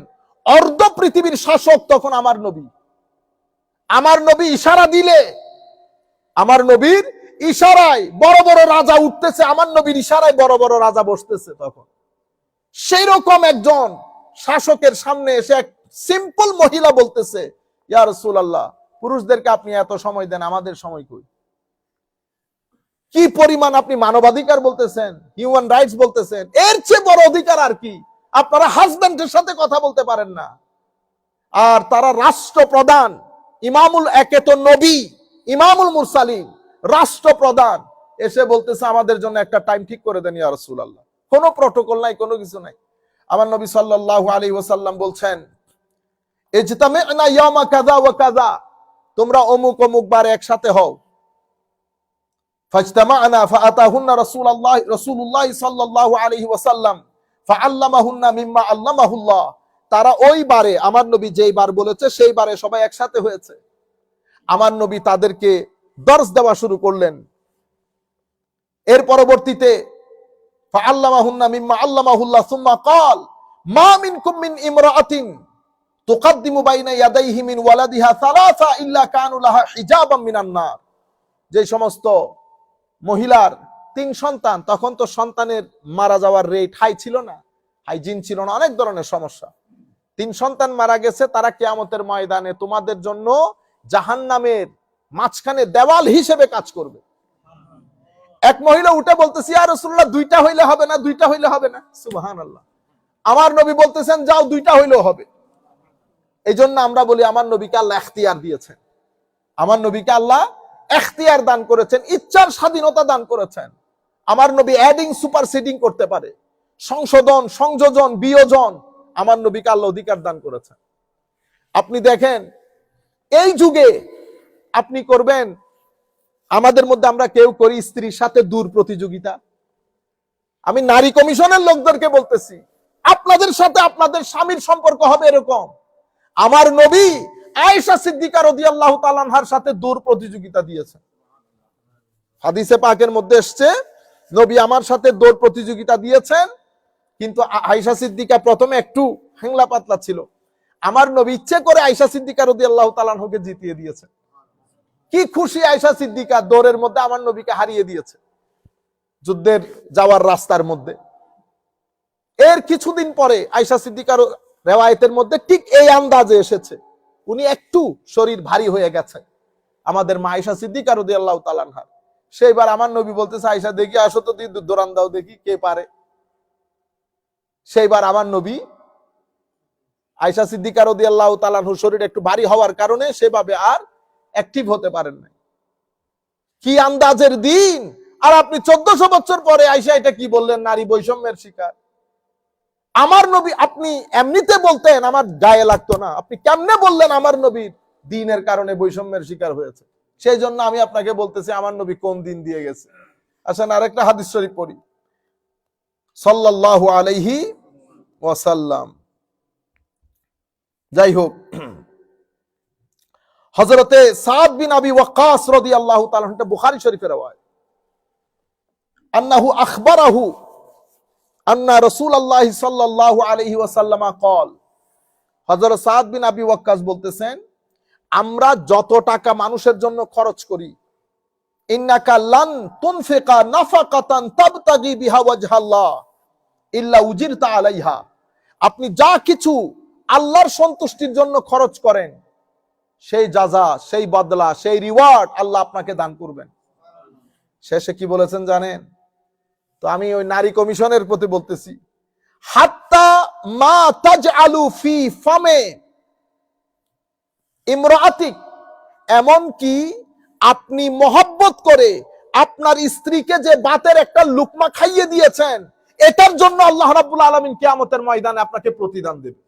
অর্ধ পৃথিবীর শাসক তখন আমার নবী। আমার নবী ইশারা দিলে, আমার নবীর ইশারায় বড় বড় রাজা উঠতেছে, আমার নবীর ইশারায় বড় বড় রাজা বসতেছে। তখন সেই রকম একজন শাসকের সামনে এসে এক সিম্পল মহিলা বলতেছে ইয়া রাসূলুল্লাহ পুরুষদেরকে আপনি এত সময় দেন, আমাদের সময় কই? কি পরিমাণ আপনি মানবাধিকার বলতেছেন, হিউম্যান রাইটস বলতেছেন, এর চেয়ে বড় অধিকার আর কি? আপনারা হাজবেন্ডের সাথে কথা বলতে পারেন না, আর তারা রাষ্ট্রপ্রধান, ইমামুল একে তো নবী, ইমামুল মুরসালিন, রাষ্ট্রপ্রধান এসে বলতেছে আমাদের জন্য একটা টাইম ঠিক করে দেন ইয়া রাসূলুল্লাহ। কোনো প্রটোকল নাই, কোনো কিছু নাই। আমার নবী সাল্লাল্লাহু আলাইহি ওয়াসাল্লাম বলছেন ইজতামি'না ইয়াওমা কাযা ওয়া কাযা, তোমরা অমুক অমুক বারে একসাথে হও। ফাজতামা'না ফাআতাহুন্না রাসূলুল্লাহ সাল্লাল্লাহু আলাইহি ওয়াসাল্লাম ফাআল্লামাহুন্না মিম্মা আল্লামাহুল্লাহ। তারা ওই বারে আমার নবী যেই বার বলেছে সেই বারে সবাই একসাথে হয়েছে। আমার নবী তাদেরকে দর্স দেওয়া শুরু করলেন। এর পরবর্তীতে ফাআল্লামাহুন্না মিম্মা আল্লামাহুল্লাহ সুম্মা ক্বাল মা মিনকুম মিন ইমরাআতিন তুকাদ্দিমু বাইনা ইয়াদাইহি মিন ওয়ালাদিহা সালাসা ইল্লা কানু লাহা হিজাবাম মিনান নার। যে সমস্ত মহিলার 3 সন্তান, তখন তো সন্তানের মারা যাওয়ার রেট হাই ছিল না, হাইজিন ছিল না, অনেক ধরনের সমস্যা। 3 সন্তান মারা গেছে, তারা কিয়ামতের ময়দানে তোমাদের জন্য জাহান্নামের মাঝখানে দেওয়াল হিসেবে কাজ করবে। এক মহিলা উঠে বলতেছে, ইয়া রাসূলুল্লাহ, 2টা হইলে হবে না? 2টা হইলে হবে না? সুবহানাল্লাহ। আমার নবী বলতেছেন, যাও 2টা হইলেও হবে। এই জন্য আমরা বলি আমার নবীকে আল্লাহ এখতিয়ার দিয়েছেন, আমার নবীকে আল্লাহ এখতিয়ার দান করেছেন, ইচ্ছার স্বাধীনতা দান করেছেন। আমার নবী অ্যাডিং সুপারসিডিং করতে পারে, সংশোধন, সংযোজন, বিয়োজন আমার নবীকে আল্লাহ অধিকার দান করেছেন। আপনি দেখেন এই যুগে আপনি করবেন, আমাদের মধ্যে আমরা কেউ করি স্ত্রীর সাথে দূর প্রতিযোগিতা। আমি নারী কমিশনের লোকদেরকে বলতেছি, আপনাদের সাথে আপনাদের স্বামীর সম্পর্ক হবে এরকম। আমার নবী আয়েশা সিদ্দিকা রাদিয়াল্লাহু তাআলা আনহার সাথে দূর প্রতিযোগিতা দিয়েছেন। হাদিসে পাকের মধ্যে এসেছে, নবী আমার সাথে দৌড় প্রতিযোগিতা দিয়েছেন, কিন্তু আয়েশা সিদ্দিকা প্রথমে একটু হ্যাংলা পাতলা ছিল। আমার নবী ইচ্ছে করে আয়েশা সিদ্দিকা রাদিয়াল্লাহু তাআলা আনহাকে জিতিয়ে দিয়েছেন। কি খুশি আয়েশা সিদ্দিকা, দৌড়ের মধ্যে আমার নবীকে হারিয়ে দিয়েছে যুদ্ধের যাওয়ার রাস্তার মধ্যে। এর কিছুদিন পরে আয়েশা সিদ্দিকার রেওয়ায়েতের মধ্যে ঠিক এই আন্দাজে এসেছে, উনি একটু শরীর ভারী হয়ে গেছে আমাদের মা আয়েশা সিদ্দিকা রাদিয়াল্লাহু তাআলা আনহা। সেইবার আমার নবী বলতেছে, আয়েশা দেখি আসো তো, দৌড়ান দাও দেখি কে পারে। সেইবার আমার নবী আয়েশা সিদ্দিকা রাদিয়াল্লাহু তাআলা আনহার শরীর একটু ভারী হওয়ার কারণে সেভাবে আর অ্যাক্টিভ হতে পারেন নাই। কি আন্দাজের দিন! আর আপনি 1400 বছর পরে আয়েশা এটা কি বললেন? নারী বৈষম্যের শিকার। আমার নবী, আপনি এমনিতে বলতেন আমার গায়ে লাগতো না, আপনি কেমনে বললেন আমার নবীর দ্বীনের কারণে বৈষম্যের শিকার হয়েছে? সেই জন্য আমি আপনাকে বলতেছি আমার নবী কোন দিন দিয়ে গেছে। আসেন আরেকটা হাদিস শরীফ পড়ি। সাল্লাল্লাহু আলাইহি ওয়াসাল্লাম, যাই হোক, হযরতে সাদ বিন আবি ওয়াক্কাস রাদিয়াল্লাহু তাআলা, এটা বুখারী শরীফের রওয়ায়াত, আন্নাহু আখবারাহু আন্না রাসূলুল্লাহ সাল্লাল্লাহু আলাইহি ওয়াসাল্লাম ক্বাল। হযরত সাদ বিন আবি ওয়াক্কাস বলতেছেন, আমরা যত টাকা মানুষের জন্য খরচ করি, ইন্নাকা লান তুনফিকা নাফাকাতান তাবতাগি বিহা ওয়াজহাল্লাহ ইল্লা উজিরতা আলাইহা। আপনি যা কিছু আল্লাহর সন্তুষ্টির জন্য খরচ করেন, সেই জাযা, সেই বদলা, সেই রিওয়ার্ড আল্লাহ আপনাকে দান করবেন। শেষে কি বলেছেন জানেন? তো আমি ওই নারী কমিশনের প্রতি বলতেছি, হাত্তা মা তাজআলু ফি ফামে ইমরাআতিক, এমন কি আপনি মহব্বত করে আপনার স্ত্রীকে যে বাতের একটা লুকমা খাইয়ে দিয়েছেন, এটার জন্য আল্লাহ রাব্বুল আলামিন কিয়ামতের ময়দানে আপনাকে প্রতিদান দেবে।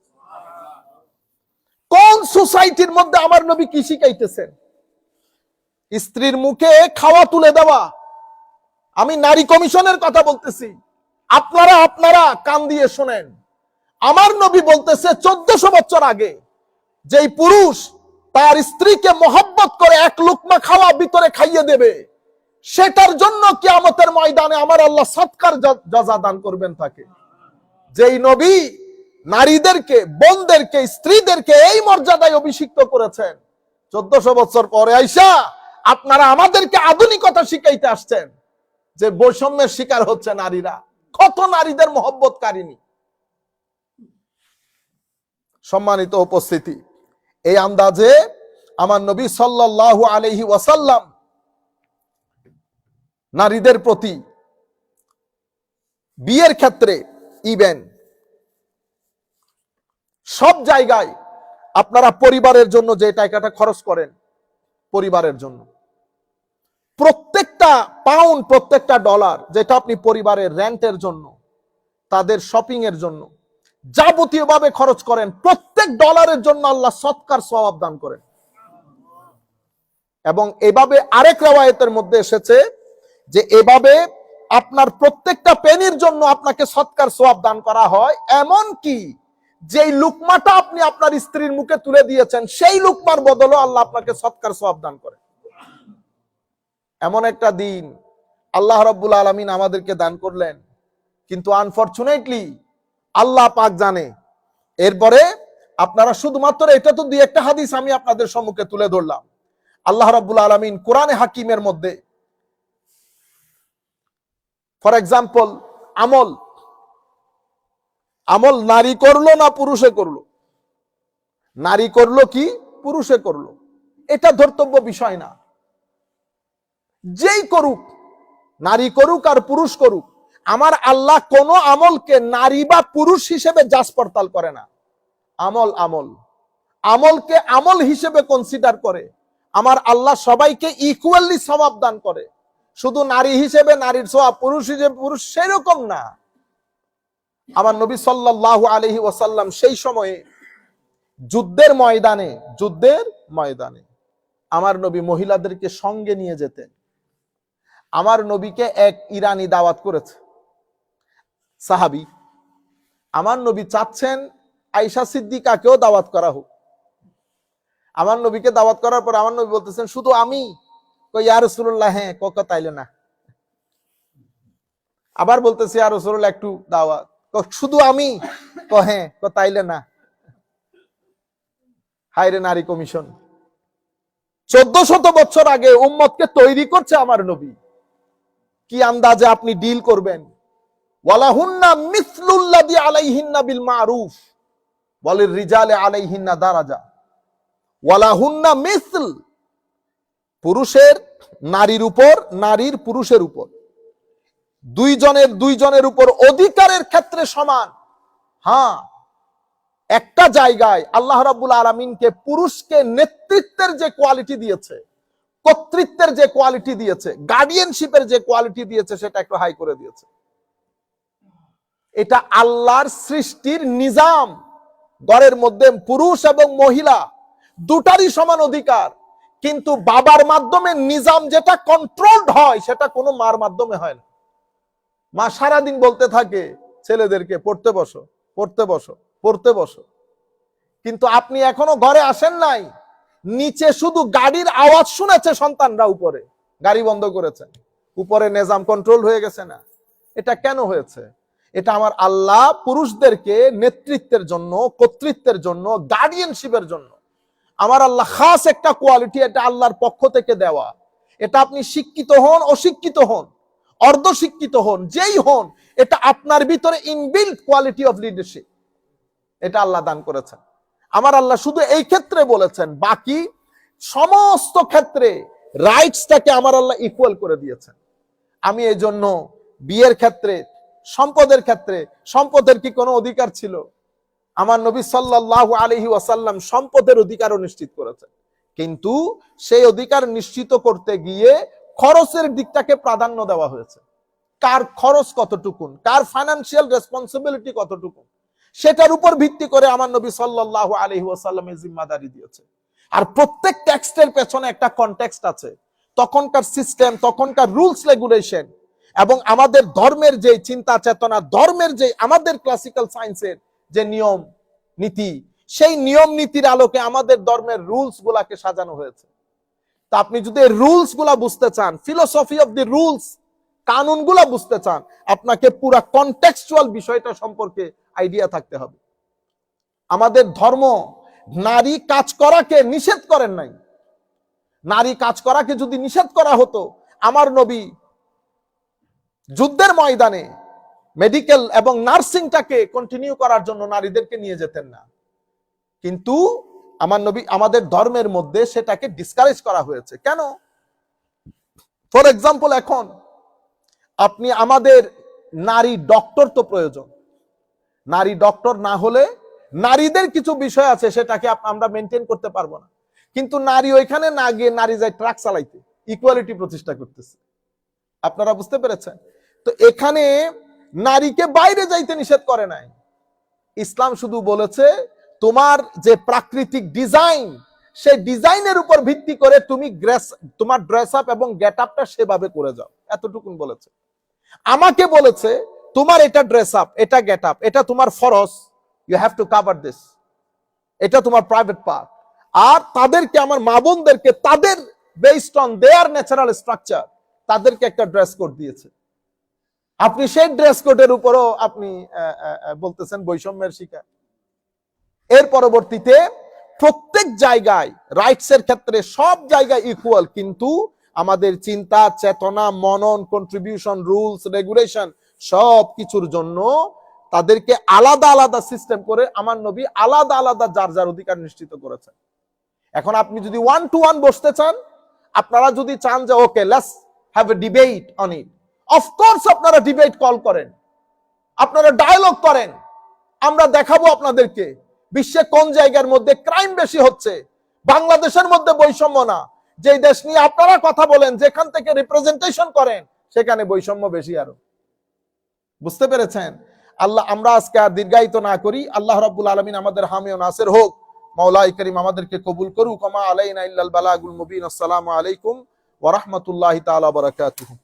কোন সোসাইটির মধ্যে আমার নবী কি শিখাইতেছেন? স্ত্রীর মুখে খাওয়া তুলে দেওয়া। আমি নারী কমিশনের কথা বলতেছি, আপনারা কান দিয়ে শোনেন। আমার নবী বলতেছে 1400 বছর আগে যেই পুরুষ তার স্ত্রীকে মহব্বত করে এক লুকমা খাওয়া ভিতরে খাইয়ে দেবে, সেটার জন্য কিয়ামতের ময়দানে আমার আল্লাহ সৎকার জাযা দান করবেন তাকে। যেই নবী নারীদেরকে, বোনদেরকে, স্ত্রীদেরকে এই মর্যাদায় অভিষিক্ত করেছেন, 1400 বছর পরে আইসা আপনারা আমাদেরকে আধুনিকতা শিখাইতে আসছেন যে বৈষম্যের শিকার হচ্ছে নারীরা। কত নারীদের মহব্বত কারিনী। সম্মানিত উপস্থিতি, এই আন্দাজে আমার নবী সাল্লাল্লাহু আলাইহি ওয়াসাল্লাম নারীদের প্রতি বিয়ের ক্ষেত্রে ইভেন সব জায়গায় আপনারা পরিবারের জন্য যে টাকাটা খরচ করেন, পরিবারের জন্য প্রত্যেকটা পাউন্ড, প্রত্যেকটা ডলার যেটা আপনি পরিবারের রেন্টের জন্য, তাদের শপিং এর জন্য যাবতীয়ভাবে খরচ করেন, প্রত্যেক ডলারের জন্য আল্লাহ সৎকার সওয়াব দান করেন। এবং এভাবে আরেক রওয়ায়াতের মধ্যে এসেছে যে এভাবে আপনার প্রত্যেকটা পেনির জন্য আপনাকে সৎকার সওয়াব দান করা হয়। এমন কি যেই লুকমাটা আপনি আপনার স্ত্রীর মুখে তুলে দিয়েছেন, সেই লুকমার বদলে আল্লাহ আপনাকে সৎকার সওয়াব দান করে। এমন একটা দিন আল্লাহ রাব্বুল আলামিন আমাদেরকে দান করলেন, কিন্তু আনফরচুনেটলি আল্লাহ পাক জানে। এরপরে আপনারা শুধুমাত্র এটা তো দুই একটা হাদিস আমি আপনাদের সম্মুখে তুলে ধরলাম। আল্লাহ রাব্বুল আলামিন কোরআনে হাকিমের মধ্যে ফর এক্সাম্পল আমল আমল নারী করলো না পুরুষে করলো, নারী করলো কি পুরুষে করলো, এটা ধর্তব্য বিষয় না। যেই করুক, নারী করুক আর পুরুষ করুক, আমার আল্লাহ কোন আমলকে নারী বা পুরুষ হিসেবে যাচ পড়তাল করে না। আমল আমল, আমলকে আমল হিসেবে কনসিডার করে। আমার আল্লাহ সবাইকে ইকুয়ালি সওয়াব দান করে। শুধু নারী হিসেবে নারীর সওয়াব, পুরুষ হিসেবে পুরুষ, সেরকম না। আমার নবী সাল্লাল্লাহু আলাইহি ওয়াসাল্লাম সেই সময়ে যুদ্ধের ময়দানে আমার নবী মহিলাদেরকে সঙ্গে নিয়ে যেতেন। আমার নবীকে এক ইরানি দাওয়াত করেছে, সাহাবী। আমার নবী চাচ্ছেন আয়েশা সিদ্দিকাকেও দাওয়াত করা হোক। আমার নবীকে দাওয়াত করার পর আমার নবী বলতেছেন, শুধু আমি? কই ইয়া রাসূলুল্লাহ, হ্যাঁ। কক তাইলে না। আবার বলতেছে, ইয়া রাসূলুল্লাহ একটু দাওয়াত। শুধু আমি? ক হ্যাঁ। ক তাইলে না। হায়রে নারী কমিশন! 1400 বছর আগে উম্মতকে তৈরি করছে আমার নবী। কি আন্দাজে আপনি ডিল করবেন? ওয়ালাহুন্না মিসলুল্লাযী আলাইহিন্না বিল মারুফ ওয়ালির রিজালি আলাইহিন্না দারাজা। ওয়ালাহুন্না মিসল, পুরুষের নারীর উপর, নারীর পুরুষের উপর, দুইজনের উপর অধিকারের ক্ষেত্রে সমান। হ্যাঁ, একটা জায়গায় আল্লাহ রাব্বুল আলামিনকে পুরুষকে নেতৃত্বের যে কোয়ালিটি দিয়েছে, কর্তৃত্বের যে কোয়ালিটি দিয়েছে, গার্ডিয়ানশিপের যে কোয়ালিটি দিয়েছে, সেটা একটু হাই করে দিয়েছে। এটা আল্লাহর সৃষ্টির নিজাম। ঘরের মধ্যে পুরুষ এবং মহিলা দুটারই সমান অধিকার, কিন্তু বাবার মাধ্যমে নিজাম যেটা কন্ট্রোলড হয়, সেটা কোনো মার মাধ্যমে হয় না। মা সারাদিন বলতে থাকে ছেলেদেরকে, পড়তে বসো, পড়তে বসো, পড়তে বসো। কিন্তু আপনি এখনো ঘরে আসেন নাই, নিচে শুধু গাড়ির আওয়াজ শুনেছে সন্তানরা, উপরে গাড়ি বন্ধ করেছেন, উপরে নিজাম কন্ট্রোল হয়ে গেছে না। এটা কেন হয়েছে? এটা আমার আল্লাহ পুরুষদেরকে নেতৃত্বের জন্য, কর্তৃত্বের জন্য, গার্ডিয়ানশিপের জন্য, আমার আল্লাহ খাস একটা কোয়ালিটি, এটা আল্লাহর পক্ষ থেকে দেওয়া। এটা আপনি শিক্ষিত হন, অশিক্ষিত হন, অর্ধশিক্ষিত হন, যেই হন, এটা আপনার ভিতরে ইনবিল্ট কোয়ালিটি অফ লিডারশিপ, এটা আল্লাহ দান করেছেন। আমার আল্লাহ শুধু এই ক্ষেত্রে বলেছেন, বাকি সমস্ত ক্ষেত্রে রাইটসটাকে আমার আল্লাহ ইকুয়াল করে দিয়েছেন। আমি এই জন্য বিয়ের ক্ষেত্রে, সম্পদের ক্ষেত্রে, সম্পদের কি কোনো অধিকার ছিল? আমার নবী সাল্লাল্লাহু আলাইহি ওয়াসাল্লাম সম্পদের অধিকারও নিশ্চিত করেছেন, কিন্তু সেই অধিকার নিশ্চিত করতে গিয়ে খরচের দিকটাকে প্রাধান্য দেওয়া হয়েছে। কার খরচ কতটুকুন, কার ফাইনান্সিয়াল রেসপন্সিবিলিটি কতটুকুন, সেটার উপর ভিত্তি করে আমার নবী সাল্লাল্লাহু আলাইহি ওয়াসাল্লাম এই জিম্মাদারি দিয়েছে। আর প্রত্যেক টেক্সটের পেছনে একটা কনটেক্সট আছে, তখনকার সিস্টেম, তখনকার রুলস রেগুলেশন, এবং আমাদের ধর্মের যে চিন্তা চেতনা, ধর্মের যে আমাদের ক্লাসিক্যাল সায়েন্সের যে নিয়ম নীতি, সেই নিয়ম নীতির আলোকে আমাদের ধর্মের রুলস গুলাকে সাজানো হয়েছে। তা আপনি যদি রুলস গুলা বুঝতে চান, ফিলোসফি অফ দি রুলস, কানুন গুলা বুঝতে চান, আপনাকে পুরা কনটেক্সচুয়াল বিষয়টা সম্পর্কে আইডিয়া থাকতে হবে। আমাদের ধর্ম নারী কাজ করাকে নিষেধ করেন নাই। নারী কাজ করাকে যদি নিষেধ করা হতো, আমার নবী যুদ্ধের ময়দানে মেডিকেল এবং নার্সিংটাকে কন্টিনিউ করার জন্য নারীদেরকে নিয়ে যেতেন না। কিন্তু আমার নবী, আমাদের ধর্মের মধ্যে সেটাকে ডিসকারেজ করা হয়েছে। কেন? ফর এক্সাম্পল, এখন আপনি, আমাদের নারী ডক্টর তো প্রয়োজন। নারী ডক্টর না হলে নারীদের কিছু বিষয় আছে, সেটাকে আমরা মেনটেন করতে পারবো না। কিন্তু নারী ওইখানে না গিয়ে নারী যায় ট্রাক চালাইতে, ইকুয়ালিটি প্রতিষ্ঠা করতেছে। আপনারা বুঝতে পেরেছেন? তো এখানে নারীকে বাইরে যাইতে নিষেধ করে নাই। ইসলাম শুধু বলেছে, তোমার যে প্রাকৃতিক ডিজাইন, সেই ডিজাইনের উপর ভিত্তি করে তুমি তোমার ড্রেস আপ এবং গেট আপটা সেভাবে করে যাও, এতটুকুন বলেছে। আমাকে বলেছে, তোমার এটা ড্রেস আপ, এটা গেট আপ, এটা তোমার ফরজ, you have to cover this, এটা তোমার প্রাইভেট পার্ট। আর তাদেরকে, আমার মা বোনদেরকে, তাদের based on their natural structure, তাদেরকে একটা ড্রেস কোড দিয়েছে। আপনি সেই ড্রেস কোডের উপরও আপনি বলতেছেন বৈষম্যের শিকার। এর পরবর্তীতে প্রত্যেক জায়গায় রাইটস এর ক্ষেত্রে সব জায়গায় ইকুয়াল, কিন্তু আমাদের চিন্তা চেতনা মনন কন্ট্রিবিউশন রুলস রেগুলেশন সব কিছুর জন্য তাদেরকে আলাদা আলাদা সিস্টেম করে আমার নবী আলাদা আলাদা যার যার অধিকার নিশ্চিত করেছেন। এখন আপনি যদি 1-to-1 বসতে চান, আপনারা যদি চান যে okay let's have a debate on it, of course আপনারা ডিবেট কল করেন, আপনারা ডায়ালগ করেন, আমরা দেখাবো আপনাদেরকে বিশ্বে কোন জায়গার মধ্যে ক্রাইম বেশি হচ্ছে। বাংলাদেশের মধ্যে বৈষম্য না, যে দেশ নিয়ে আপনারা কথা বলেন, যেখান থেকে রিপ্রেজেন্টেশন করেন, সেখানে বৈষম্য বেশি আরো। বুঝতে পেরেছেন? আল্লাহ, আমরা আজকে আর দীর্ঘায়িত না করি। আল্লাহ রাব্বুল আলামিন আমাদের হামি ও নাসির হোক। মাওলাই করিম আমাদেরকে কবুল করুক। ওমা আলাইনা ইল্লাল বালাগুল মুবিন। আসসালামু আলাইকুম ওয়া রাহমাতুল্লাহি তাআলা ওয়া বারাকাতুহু।